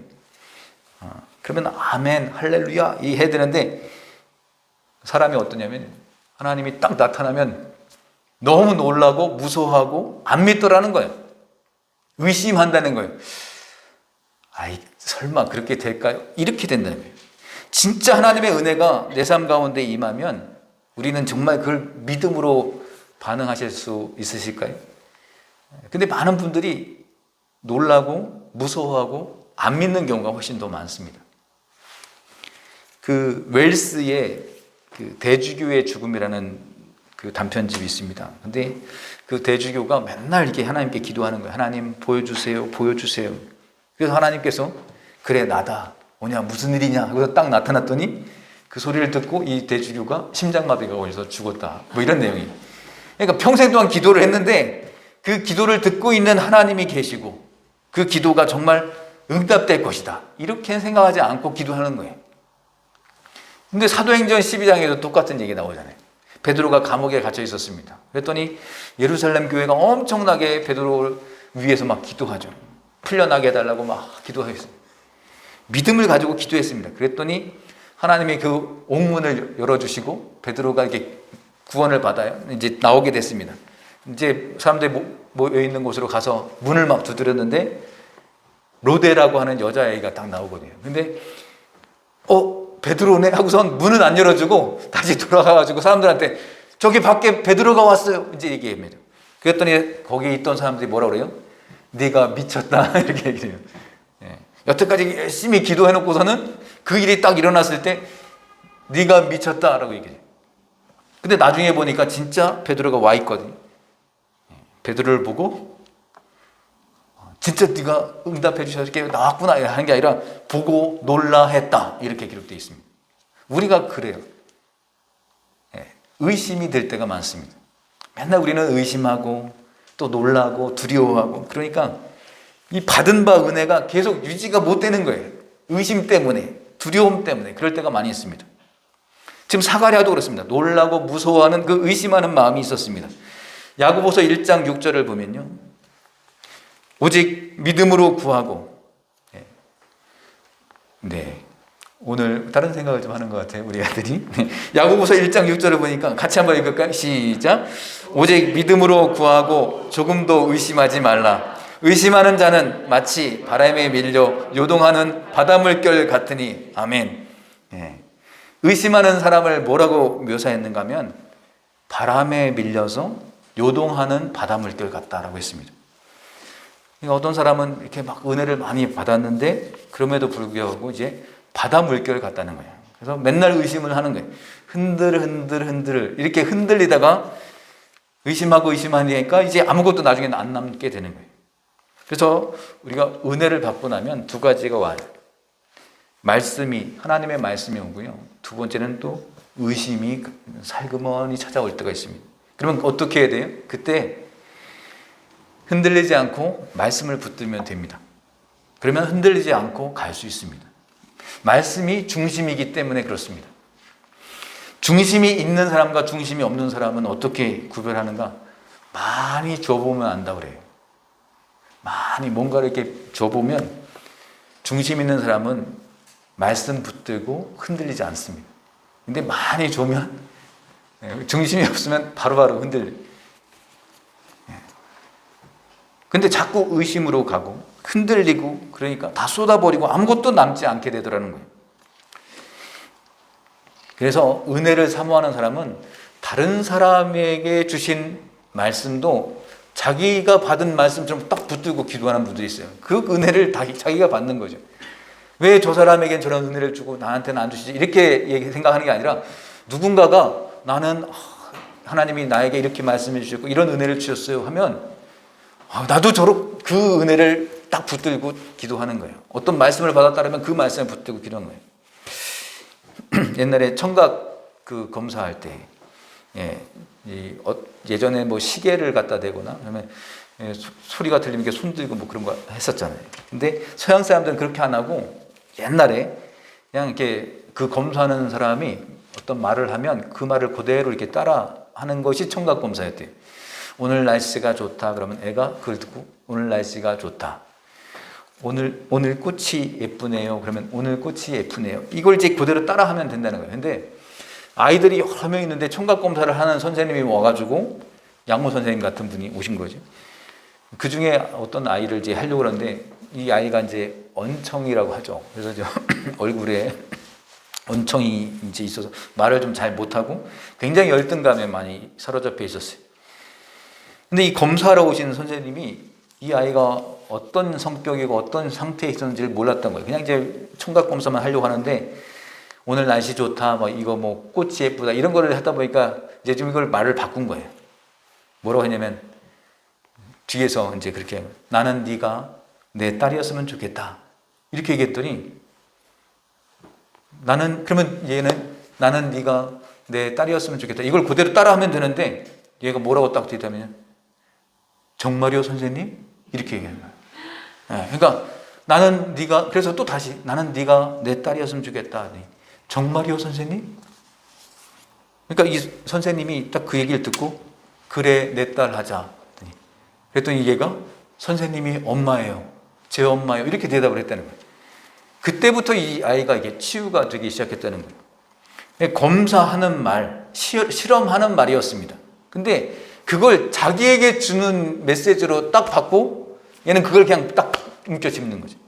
그러면 아멘, 할렐루야 이 해야 되는데 사람이 어떠냐면 하나님이 딱 나타나면 너무 놀라고 무서워하고 안 믿더라는 거예요. 의심한다는 거예요. 설마 그렇게 될까요? 이렇게 된다는 거예요. 진짜 하나님의 은혜가 내 삶 가운데 임하면 우리는 정말 그걸 믿음으로 반응하실 수 있으실까요? 근데 많은 분들이 놀라고 무서워하고 안 믿는 경우가 훨씬 더 많습니다. 그 웰스의 그 대주교의 죽음이라는 그 단편집이 있습니다. 근데 그 대주교가 맨날 이렇게 하나님께 기도하는 거예요. 하나님 보여주세요, 보여주세요. 그래서 하나님께서 그래 나다. 뭐냐 무슨 일이냐 하고 딱 나타났더니 그 소리를 듣고 이 대주교가 심장마비가 걸려서 죽었다. 뭐 이런 내용이에요. 그러니까 평생 동안 기도를 했는데 그 기도를 듣고 있는 하나님이 계시고 그 기도가 정말 응답될 것이다. 이렇게 생각하지 않고 기도하는 거예요. 근데 사도행전 12장에도 똑같은 얘기 나오잖아요. 베드로가 감옥에 갇혀 있었습니다. 그랬더니 예루살렘 교회가 엄청나게 베드로를 위해서 막 기도하죠. 풀려나게 해달라고 막 기도하겠어요. 믿음을 가지고 기도했습니다. 그랬더니 하나님이 그 옥문을 열어주시고 베드로가 이렇게 구원을 받아요. 이제 나오게 됐습니다. 이제 사람들이 모여 있는 곳으로 가서 문을 막 두드렸는데 로데라고 하는 여자아이가 딱 나오거든요. 근데 베드로네 하고선 문은 안 열어주고 다시 돌아가가지고 사람들한테 저기 밖에 베드로가 왔어요. 이제 얘기합니다. 그랬더니 거기 있던 사람들이 뭐라 그래요? 네가 미쳤다 이렇게 얘기해요. 여태까지 열심히 기도해놓고서는 그 일이 딱 일어났을 때 네가 미쳤다라고 얘기해요. 근데 나중에 보니까 진짜 베드로가 와 있거든요. 베드로를 보고 진짜 네가 응답해 주셔서 이렇게 나왔구나 하는 게 아니라 보고 놀라했다 이렇게 기록되어 있습니다. 우리가 그래요. 의심이 될 때가 많습니다. 맨날 우리는 의심하고 또 놀라고 두려워하고 그러니까 이 받은 바 은혜가 계속 유지가 못 되는 거예요. 의심 때문에 두려움 때문에 그럴 때가 많이 있습니다. 지금 사가랴도 그렇습니다. 놀라고 무서워하는 그 의심하는 마음이 있었습니다. 야고보서 1장 6절을 보면요. 오직 믿음으로 구하고 오늘 다른 생각을 좀 하는 것 같아요. 우리 아들이 야고보서 1장 6절을 보니까 같이 한번 읽을까요? 시작. 오직 믿음으로 구하고 조금도 의심하지 말라. 의심하는 자는 마치 바람에 밀려 요동하는 바닷물결 같으니 아멘. 의심하는 사람을 뭐라고 묘사했는가 하면 바람에 밀려서 요동하는 바닷물결 같다라고 했습니다. 그러니까 어떤 사람은 이렇게 막 은혜를 많이 받았는데 그럼에도 불구하고 이제 바닷물결 같다는 거예요. 그래서 맨날 의심을 하는 거예요. 흔들 이렇게 흔들리다가 의심하고 의심하니까 이제 아무것도 나중에는 안 남게 되는 거예요. 그래서 우리가 은혜를 받고 나면 두 가지가 와요. 하나님의 말씀이 오고요. 두 번째는 또 의심이 살그머니 찾아올 때가 있습니다. 그러면 어떻게 해야 돼요? 그때 흔들리지 않고 말씀을 붙들면 됩니다. 그러면 흔들리지 않고 갈 수 있습니다. 말씀이 중심이기 때문에 그렇습니다. 중심이 있는 사람과 중심이 없는 사람은 어떻게 구별하는가? 많이 줘보면 안다 그래요. 많이 뭔가를 이렇게 줘보면 중심 있는 사람은 말씀 붙들고 흔들리지 않습니다. 근데 많이 주면 중심이 없으면 바로바로 흔들려요. 근데 자꾸 의심으로 가고 흔들리고 그러니까 다 쏟아버리고 아무것도 남지 않게 되더라는 거예요. 그래서 은혜를 사모하는 사람은 다른 사람에게 주신 말씀도 자기가 받은 말씀처럼 딱 붙들고 기도하는 분들이 있어요. 그 은혜를 자기가 받는 거죠. 왜 저 사람에겐 저런 은혜를 주고 나한테는 안 주시지? 이렇게 생각하는 게 아니라 누군가가 나는 하나님이 나에게 이렇게 말씀해 주셨고 이런 은혜를 주셨어요 하면 나도 그 은혜를 딱 붙들고 기도하는 거예요. 어떤 말씀을 받았다면 그 말씀을 붙들고 기도하는 거예요. 옛날에 청각 검사할 때 예전에 뭐 시계를 갖다 대거나 그러면 소리가 들리면 이렇게 손 들고 뭐 그런 거 했었잖아요. 근데 서양 사람들은 그렇게 안 하고 옛날에 그냥 이렇게 그 검사하는 사람이 어떤 말을 하면 그 말을 그대로 이렇게 따라 하는 것이 청각 검사였대요. 오늘 날씨가 좋다 그러면 애가 그걸 듣고 오늘 날씨가 좋다. 오늘 꽃이 예쁘네요. 그러면 오늘 꽃이 예쁘네요. 이걸 이제 그대로 따라 하면 된다는 거예요. 근데 아이들이 여러 명 있는데 청각 검사를 하는 선생님이 와가지고 양모 선생님 같은 분이 오신 거죠. 그 중에 어떤 아이를 이제 하려고 하는데 이 아이가 이제 언청이라고 하죠. 그래서 얼굴에 언청이 이제 있어서 말을 좀 잘 못하고 굉장히 열등감에 많이 사로잡혀 있었어요. 근데 이 검사하러 오신 선생님이 이 아이가 어떤 성격이고 어떤 상태에 있었는지를 몰랐던 거예요. 그냥 이제 청각 검사만 하려고 하는데 오늘 날씨 좋다, 이거 꽃이 예쁘다 이런 거를 하다 보니까 이제 좀 이걸 말을 바꾼 거예요. 뭐라고 했냐면 뒤에서 이제 그렇게 나는 네가 내 딸이었으면 좋겠다 이렇게 얘기했더니 그러면 얘는 나는 네가 내 딸이었으면 좋겠다 이걸 그대로 따라하면 되는데 얘가 뭐라고 딱 뒤다면 정말요 선생님? 이렇게 얘기하는 거예요. 그러니까 나는 네가 그래서 또 다시 나는 네가 내 딸이었으면 좋겠다. 정말요 선생님? 그러니까 이 선생님이 딱 그 얘기를 듣고 그래 내 딸 하자. 그랬더니 얘가 선생님이 엄마예요. 제 엄마예요. 이렇게 대답을 했다는 거예요. 그때부터 이 아이가 이게 치유가 되기 시작했다는 거예요. 검사하는 말, 실험하는 말이었습니다. 근데 그걸 자기에게 주는 메시지로 딱 받고 얘는 그걸 그냥 딱 움켜쥐는 거죠.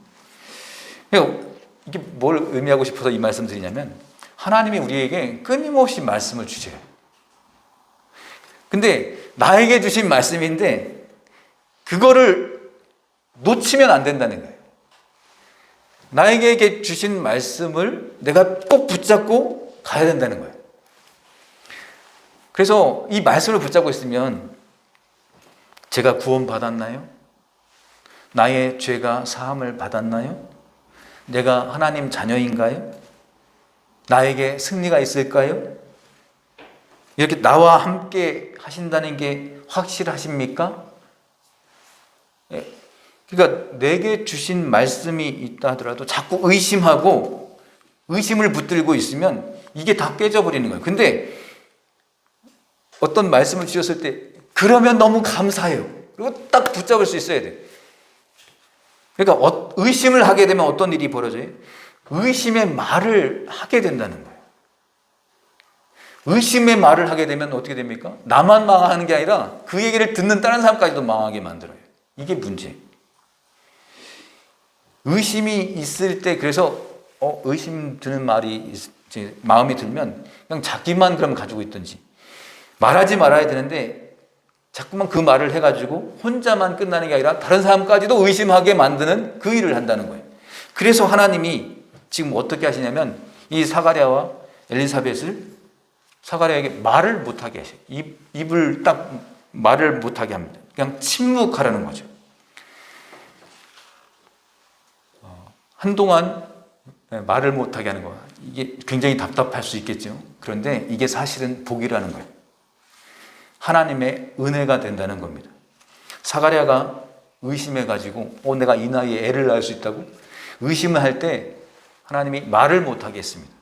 이게 뭘 의미하고 싶어서 이 말씀 드리냐면, 하나님이 우리에게 끊임없이 말씀을 주세요. 근데 나에게 주신 말씀인데 그거를 놓치면 안 된다는 거예요. 나에게 주신 말씀을 내가 꼭 붙잡고 가야 된다는 거예요. 그래서 이 말씀을 붙잡고 있으면, 제가 구원 받았나요? 나의 죄가 사함을 받았나요? 내가 하나님 자녀인가요? 나에게 승리가 있을까요? 이렇게 나와 함께 하신다는 게 확실하십니까? 그러니까 내게 주신 말씀이 있다 하더라도 자꾸 의심하고 의심을 붙들고 있으면 이게 다 깨져버리는 거예요. 근데 어떤 말씀을 주셨을 때 그러면 너무 감사해요. 그리고 딱 붙잡을 수 있어야 돼요. 그러니까 의심을 하게 되면 어떤 일이 벌어져요? 의심의 말을 하게 된다는 거예요. 의심의 말을 하게 되면 어떻게 됩니까? 나만 망하는 게 아니라 그 얘기를 듣는 다른 사람까지도 망하게 만들어요. 이게 문제예요. 의심이 있을 때, 그래서 의심 드는 말이 마음이 들면 그냥 자기만 그럼 가지고 있든지, 말하지 말아야 되는데 자꾸만 그 말을 해가지고 혼자만 끝나는 게 아니라 다른 사람까지도 의심하게 만드는 그 일을 한다는 거예요. 그래서 하나님이 지금 어떻게 하시냐면, 이 사가랴와 엘리사벳을 사가랴에게 말을 못하게 하셔요. 입을 딱 말을 못하게 합니다. 그냥 침묵하라는 거죠. 한동안 말을 못하게 하는 거, 이게 굉장히 답답할 수 있겠죠. 그런데 이게 사실은 복이라는 거예요. 하나님의 은혜가 된다는 겁니다. 사가랴가 의심해가지고 내가 이 나이에 애를 낳을 수 있다고 의심을 할 때 하나님이 말을 못하게 했습니다.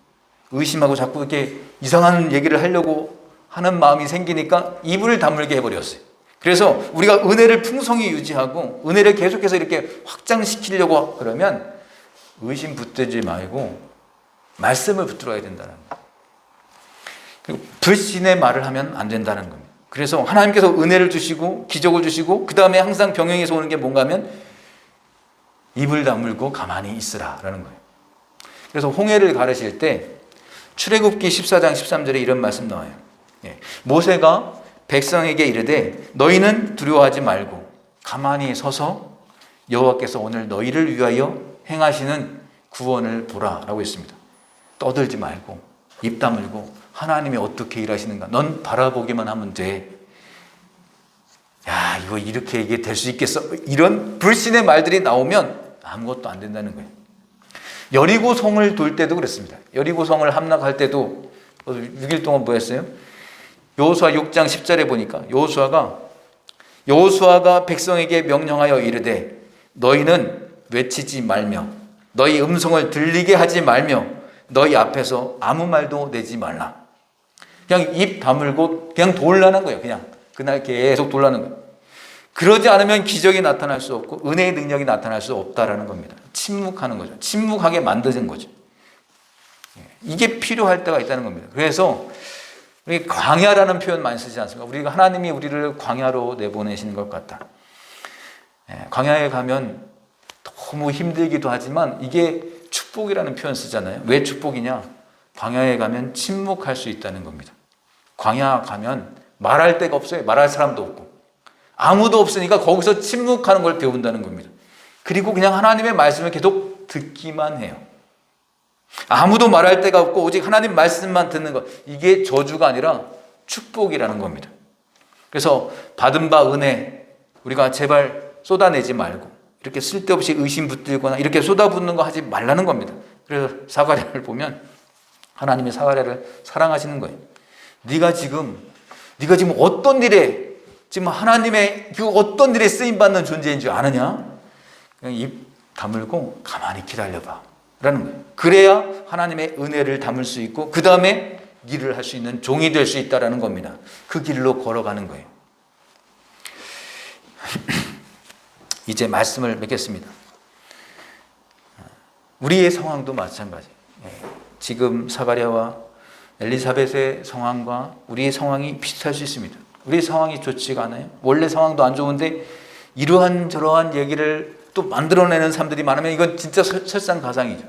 의심하고 자꾸 이렇게 이상한 얘기를 하려고 하는 마음이 생기니까 입을 다물게 해버렸어요. 그래서 우리가 은혜를 풍성히 유지하고 은혜를 계속해서 이렇게 확장시키려고 그러면 의심 붙들지 말고 말씀을 붙들어야 된다는 거예요. 불신의 말을 하면 안 된다는 겁니다. 그래서 하나님께서 은혜를 주시고 기적을 주시고 그 다음에 항상 병행해서 오는 게 뭔가 하면 입을 다물고 가만히 있으라라는 거예요. 그래서 홍해를 가르실 때 출애굽기 14장 13절에 이런 말씀 나와요. 모세가 백성에게 이르되 너희는 두려워하지 말고 가만히 서서 여호와께서 오늘 너희를 위하여 행하시는 구원을 보라 라고 했습니다. 떠들지 말고 입 다물고 하나님이 어떻게 일하시는가 넌 바라보기만 하면 돼. 야, 이거 이렇게 얘기 될 수 있겠어? 이런 불신의 말들이 나오면 아무것도 안 된다는 거예요. 여리고 성을 돌 때도 그랬습니다. 여리고 성을 함락할 때도 6일 동안 뭐 했어요? 여호수아 6장 10절에 보니까 여호수아가 백성에게 명령하여 이르되 너희는 외치지 말며 너희 음성을 들리게 하지 말며 너희 앞에서 아무 말도 내지 말라. 그냥 입 다물고 그냥 돌라는 거예요. 그냥 그날 계속 돌라는 거예요. 그러지 않으면 기적이 나타날 수 없고 은혜의 능력이 나타날 수 없다라는 겁니다. 침묵하는 거죠. 침묵하게 만드는 거죠. 이게 필요할 때가 있다는 겁니다. 그래서 우리 광야라는 표현 많이 쓰지 않습니까? 우리가 하나님이 우리를 광야로 내보내시는 것 같다. 광야에 가면 너무 힘들기도 하지만 이게 축복이라는 표현 쓰잖아요. 왜 축복이냐? 광야에 가면 침묵할 수 있다는 겁니다. 광야 가면 말할 데가 없어요. 말할 사람도 없고 아무도 없으니까 거기서 침묵하는 걸 배운다는 겁니다. 그리고 그냥 하나님의 말씀을 계속 듣기만 해요. 아무도 말할 데가 없고 오직 하나님 말씀만 듣는 것, 이게 저주가 아니라 축복이라는 겁니다. 그래서 받은 바 은혜 우리가 제발 쏟아내지 말고 이렇게 쓸데없이 의심 붙들거나 이렇게 쏟아붓는 거 하지 말라는 겁니다. 그래서 사가랴를 보면 하나님이 사가랴를 사랑하시는 거예요. 네가 지금 어떤 일에 지금 하나님의 그 어떤 일에 쓰임 받는 존재인 줄 아느냐? 그냥 입 다물고 가만히 기다려봐 라는 거예요. 그래야 하나님의 은혜를 담을 수 있고 그 다음에 일을 할 수 있는 종이 될 수 있다는 겁니다. 그 길로 걸어가는 거예요. 이제 말씀을 맺겠습니다. 우리의 상황도 마찬가지예요. 지금 사가랴와 엘리사벳의 상황과 우리의 상황이 비슷할 수 있습니다. 우리의 상황이 좋지가 않아요. 원래 상황도 안 좋은데 이러한 저러한 얘기를 또 만들어내는 사람들이 많으면 이건 진짜 설상가상이죠.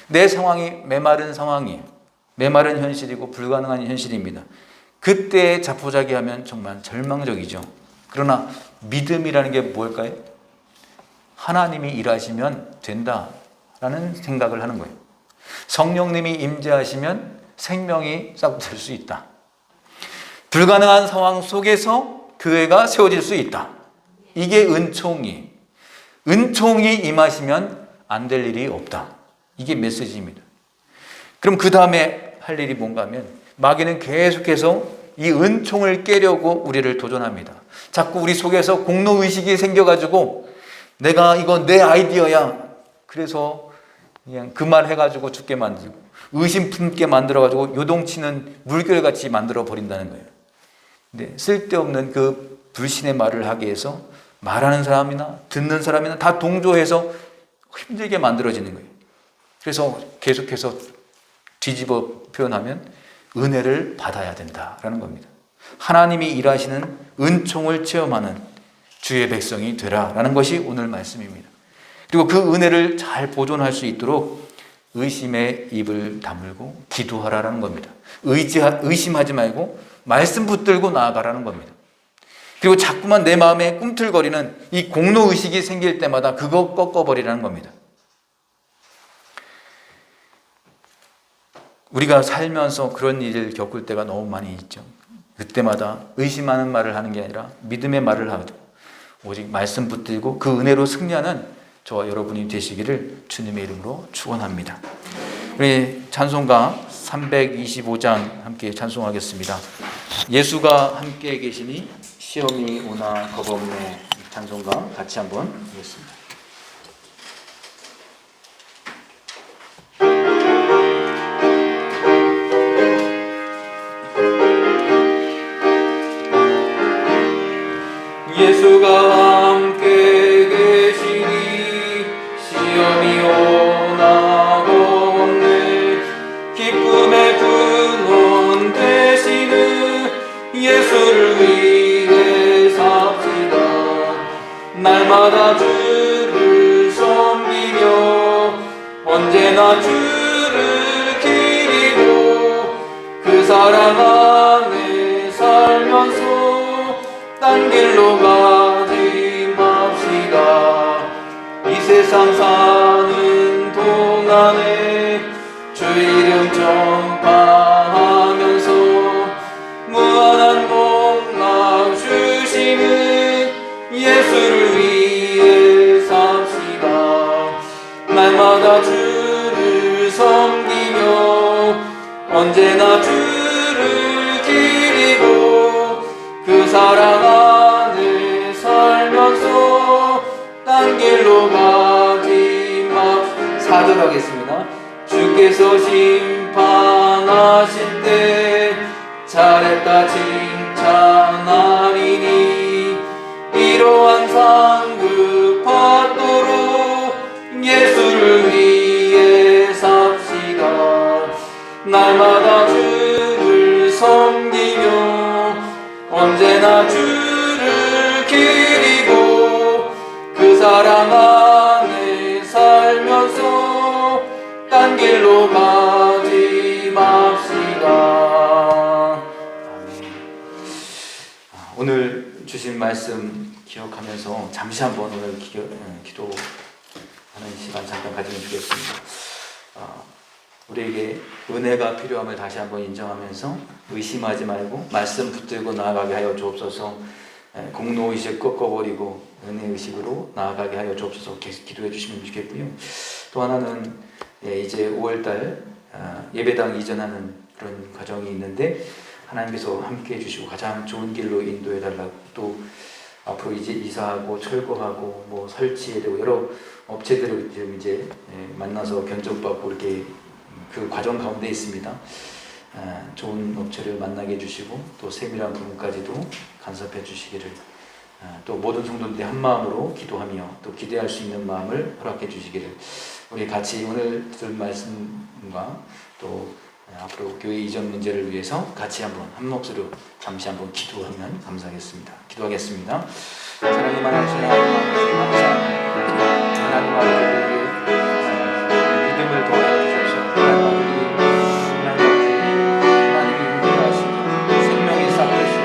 내 상황이 메마른 상황이에요. 메마른 현실이고 불가능한 현실입니다. 그때 자포자기하면 정말 절망적이죠. 그러나 믿음이라는 게 뭘까요? 하나님이 일하시면 된다라는 생각을 하는 거예요. 성령님이 임재하시면 생명이 싹트일 수 있다. 불가능한 상황 속에서 교회가 세워질 수 있다. 이게 은총이 임하시면 안 될 일이 없다. 이게 메시지입니다. 그럼 그 다음에 할 일이 뭔가 하면 마귀는 계속해서 이 은총을 깨려고 우리를 도전합니다. 자꾸 우리 속에서 공로의식이 생겨가지고 내가 이거 내 아이디어야. 그래서 그냥 그 말 해가지고 죽게 만들고 의심 품게 만들어가지고 요동치는 물결같이 만들어 버린다는 거예요. 근데 쓸데없는 그 불신의 말을 하기 위해서 말하는 사람이나 듣는 사람이나 다 동조해서 힘들게 만들어지는 거예요. 그래서 계속해서 뒤집어 표현하면 은혜를 받아야 된다라는 겁니다. 하나님이 일하시는 은총을 체험하는 주의 백성이 되라라는 것이 오늘 말씀입니다. 그리고 그 은혜를 잘 보존할 수 있도록 의심의 입을 다물고 기도하라는 겁니다. 의심하지 말고 말씀 붙들고 나아가라는 겁니다. 그리고 자꾸만 내 마음에 꿈틀거리는 이 공로의식이 생길 때마다 그거 꺾어버리라는 겁니다. 우리가 살면서 그런 일을 겪을 때가 너무 많이 있죠. 그때마다 의심하는 말을 하는 게 아니라 믿음의 말을 하고 오직 말씀 붙들고 그 은혜로 승리하는 저와 여러분이 되시기를 주님의 이름으로 축원합니다. 우리 찬송가 325장 함께 찬송하겠습니다. 예수가 함께 계시니 시험이 오나 겁없네. 찬송가 같이 한번 하겠습니다. 예수가 함께 계시니 시험이 오나 겁없네. 기쁨의 근원 되시는 예수를 위해 삽시다. 날마다 주를 섬기며 언제나 주를 기리고 그 사랑 안에 살면서 딴 길로 가지 맙시다. 이 세상 사는 동안에 주 이름 전파하면서 무한한 복락 주시는 예수를 위해 삽시다. 날마다 주를 섬기며 언제나 주를 기리고 그 사랑 안에 살면서 딴 길로 가지 맙시다. 4절 하겠습니다. 주께서 심판하실 때 잘했다 칭찬하리니 이러한 상급 받도록 예수를 위해 삽시다. 날마다 주를 섬기며 언제나 주를 기리고 그 사랑 안에 살면서 딴 길로 가지 맙시다. 아멘. 오늘 주신 말씀 기억하면서 잠시 한번 오늘 기도하는 시간 잠깐 가지면 좋겠습니다. 우리에게 은혜가 필요함을 다시 한번 인정하면서 의심하지 말고 말씀 붙들고 나아가게 하여 주옵소서. 공로의식 꺾어버리고 은혜의식으로 나아가게 하여 주옵소서. 계속 기도해 주시면 좋겠고요. 또 하나는 이제 5월달 예배당 이전하는 그런 과정이 있는데 하나님께서 함께 해주시고 가장 좋은 길로 인도해 달라고, 또 앞으로 이제 이사하고 철거하고 뭐 설치해야 되고 여러 업체들을 지금 이제 만나서 견적받고 이렇게 그 과정 가운데 있습니다. 좋은 업체를 만나게 해주시고 또 세밀한 부분까지도 간섭해 주시기를 또 모든 성도들이 한 마음으로 기도하며 또 기대할 수 있는 마음을 허락해 주시기를 우리 같이 오늘 들은 말씀과 또 앞으로 교회 이전 문제를 위해서 같이 한번 한 목소리로 잠시 한번 기도하면 감사하겠습니다. 기도하겠습니다. 사랑이 많으신 하나님 아버지 감사합니다. 하나님 아버지 믿음을 도와주셔서 하나님 하나님이 인도하시고 생명이 싹트시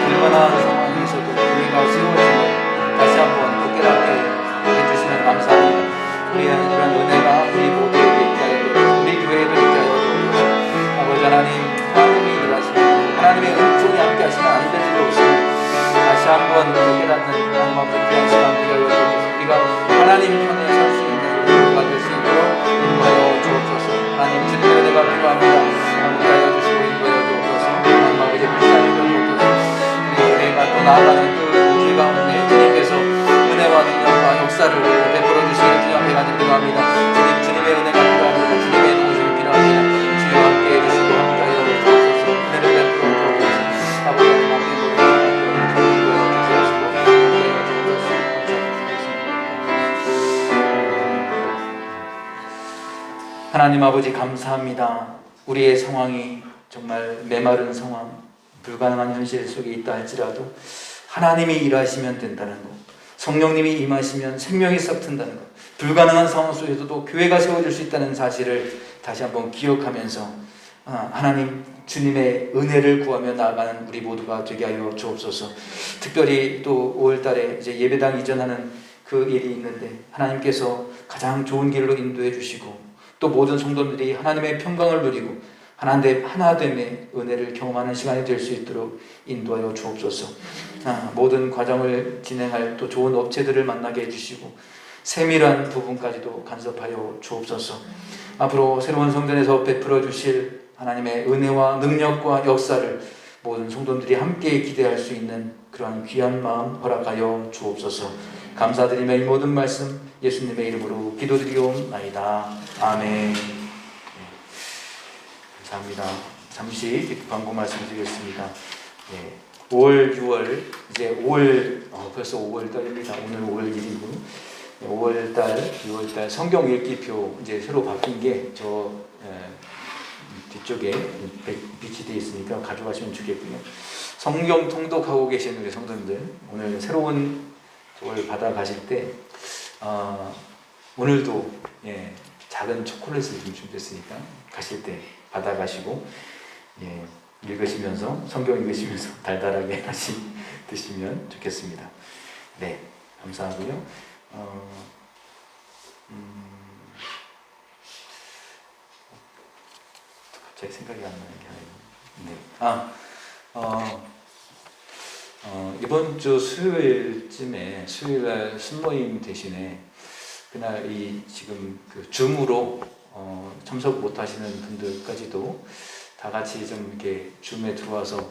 불가능한 상황에서도 교회가 세워지면 다시 한번 또 깨닫게 해주시면 감사합니다. 우리의 이런 은혜가 우리 모두에게 있게 하여 우리 교회에도 있게 하여 아버지 하나님 하나님이 일하시고 하나님의 은총이 함께 하시면 안 될 일이 없습니다. 다시 한번 깨닫는 하나님 아버지 귀한 시간 되게 하여 주옵소서. 우리가 하나님 편에 설 수 있는 우리가 될 수 있도록 인도하여 주옵소서. 하나님 주님의 은혜가 필요합니다. 함께하여 주시고 인도하여 주옵소서. 하나님 아버지 불쌍히 여겨주옵소서. 우리 교회가 또 나아가는 그 우리 가운데 주님께서 은혜와 능력과 역사를 베풀어 주시기를 주님 앞에 간절히 기도합니다. 주님의 은혜가 필요합니다. 주님의 도우심이 필요합니다. 주여 함께 해주시고 함께하여 주옵소서. 은혜를 베풀어 주옵소서. 아버지 하나님 앞에 하나님 아버지 감사합니다. 우리의 상황이 정말 메마른 상황, 불가능한 현실 속에 있다 할지라도 하나님이 일하시면 된다는 것, 성령님이 임하시면 생명이 싹튼다는 것, 불가능한 상황 속에서도 교회가 세워질 수 있다는 사실을 다시 한번 기억하면서 하나님 주님의 은혜를 구하며 나아가는 우리 모두가 되게 하여 주옵소서. 특별히 또 5월달에 이제 예배당 이전하는 그 일이 있는데 하나님께서 가장 좋은 길로 인도해 주시고 또 모든 성도들이 하나님의 평강을 누리고 하나됨의 은혜를 경험하는 시간이 될 수 있도록 인도하여 주옵소서. 모든 과정을 진행할 또 좋은 업체들을 만나게 해주시고 세밀한 부분까지도 간섭하여 주옵소서. 앞으로 새로운 성전에서 베풀어 주실 하나님의 은혜와 능력과 역사를 모든 성도들이 함께 기대할 수 있는 그러한 귀한 마음 허락하여 주옵소서. 감사드리며 이 모든 말씀 예수님의 이름으로 기도드리옵나이다. 아멘. 감사합니다. 잠시 광고 말씀드리겠습니다. 5월, 6월 이제 5월 벌써 5월 달입니다. 오늘 5월 1일이고 5월 달, 6월 달 성경 읽기표 이제 새로 바뀐 게 저 뒤쪽에 빛이 되어 있으니까 가져가시면 좋겠고요. 성경 통독하고 계신 우리 성도님들 오늘 새로운 걸 받아 가실 때 오늘도 작은 초콜릿을 좀 준비했으니까 가실 때 받아 가시고 읽으시면서 성경 읽으시면서 달달하게 드시면 좋겠습니다. 네, 감사하고요. 갑자기 생각이 안 나는 게 아니고, 이번 주 수요일날 순모임 대신에 그날 지금 그 줌으로 참석 못하시는 분들까지도 다 같이 좀 이렇게 줌에 들어와서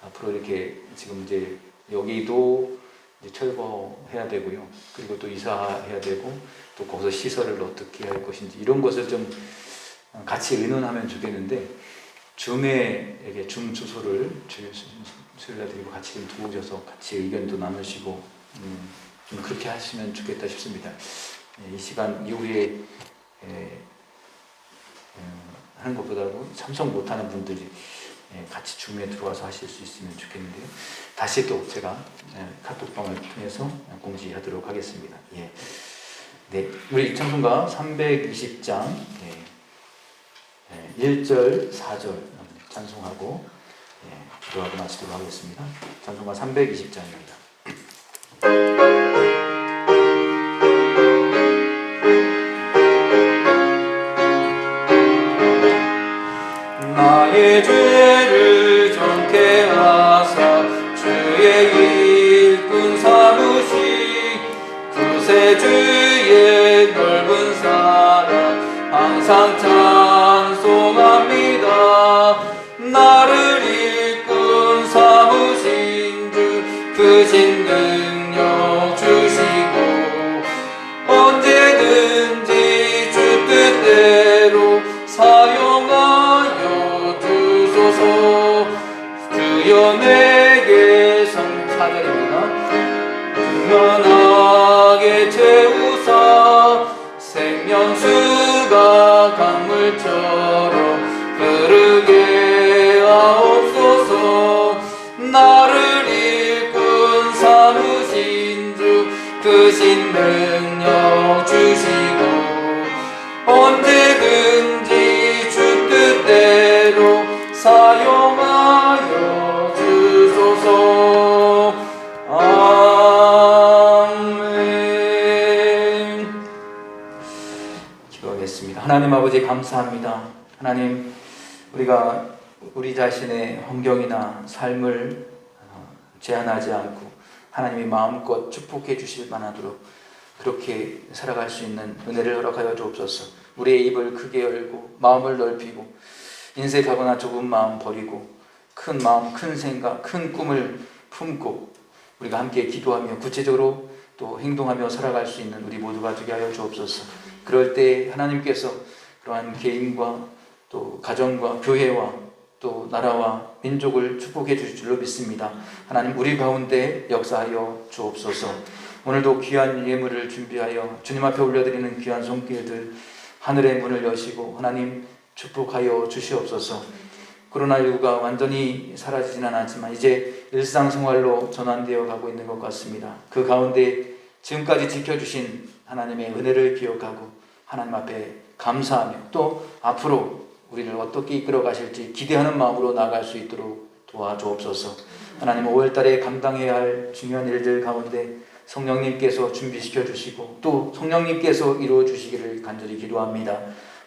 앞으로 이렇게 지금 이제 여기도 이제 철거해야 되고요. 그리고 또 이사해야 되고 또 거기서 시설을 어떻게 할 것인지 이런 것을 좀 같이 의논하면 좋겠는데 줌에 이렇게 줌 주소를 수요일날 드리고 같이 좀 도우셔서 같이 의견도 나누시고 좀 그렇게 하시면 좋겠다 싶습니다. 이 시간 이후에 하는 것보다도 참석 못하는 분들이 같이 줌에 들어와서 하실 수 있으면 좋겠는데요. 다시 또 제가 카톡방을 통해서 공지하도록 하겠습니다. 네, 우리 찬송가 320장 1절, 4절 찬송하고 기도하고 마치도록 하겠습니다. 찬송가 320장입니다. 나의 죄를 정케 하사 주의 일꾼 삼으시 구세주의 넓은 사랑 항상 찬송합니다. 나를 일꾼 삼으신 주 크신 능력 주시고 언제든지 주 뜻대로 사용하여 주소서. 주여 내게 4절입니다. 충만하게 채우사 생명수가 강물처럼 흐르게 하옵소서. 나를 이끈 삼으신 주 크신 능력 주시고 언제든지 주 뜻대로 사용하여 주소서. 아멘. 기도하겠습니다. 하나님 아버지 감사합니다. 하나님, 우리가 우리 자신의 환경이나 삶을 제한하지 않고 하나님이 마음껏 축복해 주실 만하도록 그렇게 살아갈 수 있는 은혜를 허락하여 주옵소서. 우리의 입을 크게 열고 마음을 넓히고 인색하거나 좁은 마음 버리고 큰 마음, 큰 생각, 큰 꿈을 품고 우리가 함께 기도하며 구체적으로 또 행동하며 살아갈 수 있는 우리 모두가 되게 하여 주옵소서. 그럴 때 하나님께서 그러한 개인과 또 가정과 교회와 또 나라와 민족을 축복해 주실 줄로 믿습니다. 하나님, 우리 가운데 역사하여 주옵소서. 오늘도 귀한 예물을 준비하여 주님 앞에 올려드리는 귀한 손길들 하늘의 문을 여시고 하나님 축복하여 주시옵소서. 코로나19가 완전히 사라지지는 않았지만 이제 일상생활로 전환되어 가고 있는 것 같습니다. 그 가운데 지금까지 지켜주신 하나님의 은혜를 기억하고 하나님 앞에 감사하며 또 앞으로 우리를 어떻게 이끌어 가실지 기대하는 마음으로 나아갈 수 있도록 도와주옵소서. 하나님, 5월달에 감당해야 할 중요한 일들 가운데 성령님께서 준비시켜 주시고 또 성령님께서 이루어 주시기를 간절히 기도합니다.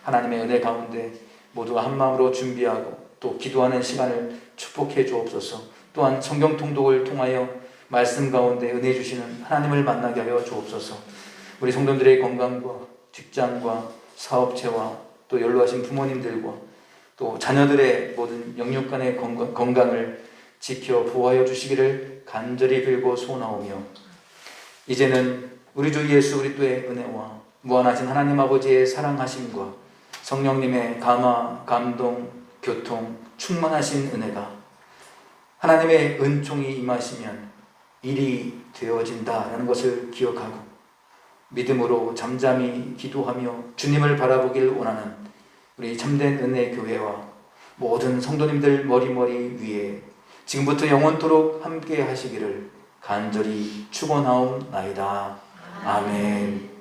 하나님의 은혜 가운데 모두가 한 마음으로 준비하고 또 기도하는 시간을 축복해 주옵소서. 또한 성경 통독을 통하여 말씀 가운데 은혜 주시는 하나님을 만나게 하여 주옵소서. 우리 성도들의 건강과 직장과 사업체와 또 연로하신 부모님들과 또 자녀들의 모든 영육간의 건강을 지켜 보호하여 주시기를 간절히 빌고 소원하오며 이제는 우리 주 예수 그리스도의 은혜와 무한하신 하나님 아버지의 사랑하심과 성령님의 감화, 감동, 교통, 충만하신 은혜가 하나님의 은총이 임하시면 일이 되어진다라는 것을 기억하고 믿음으로 잠잠히 기도하며 주님을 바라보길 원하는 우리 참된 은혜 교회와 모든 성도님들 머리머리 위에 지금부터 영원토록 함께 하시기를 간절히 축원하옵나이다. 아멘.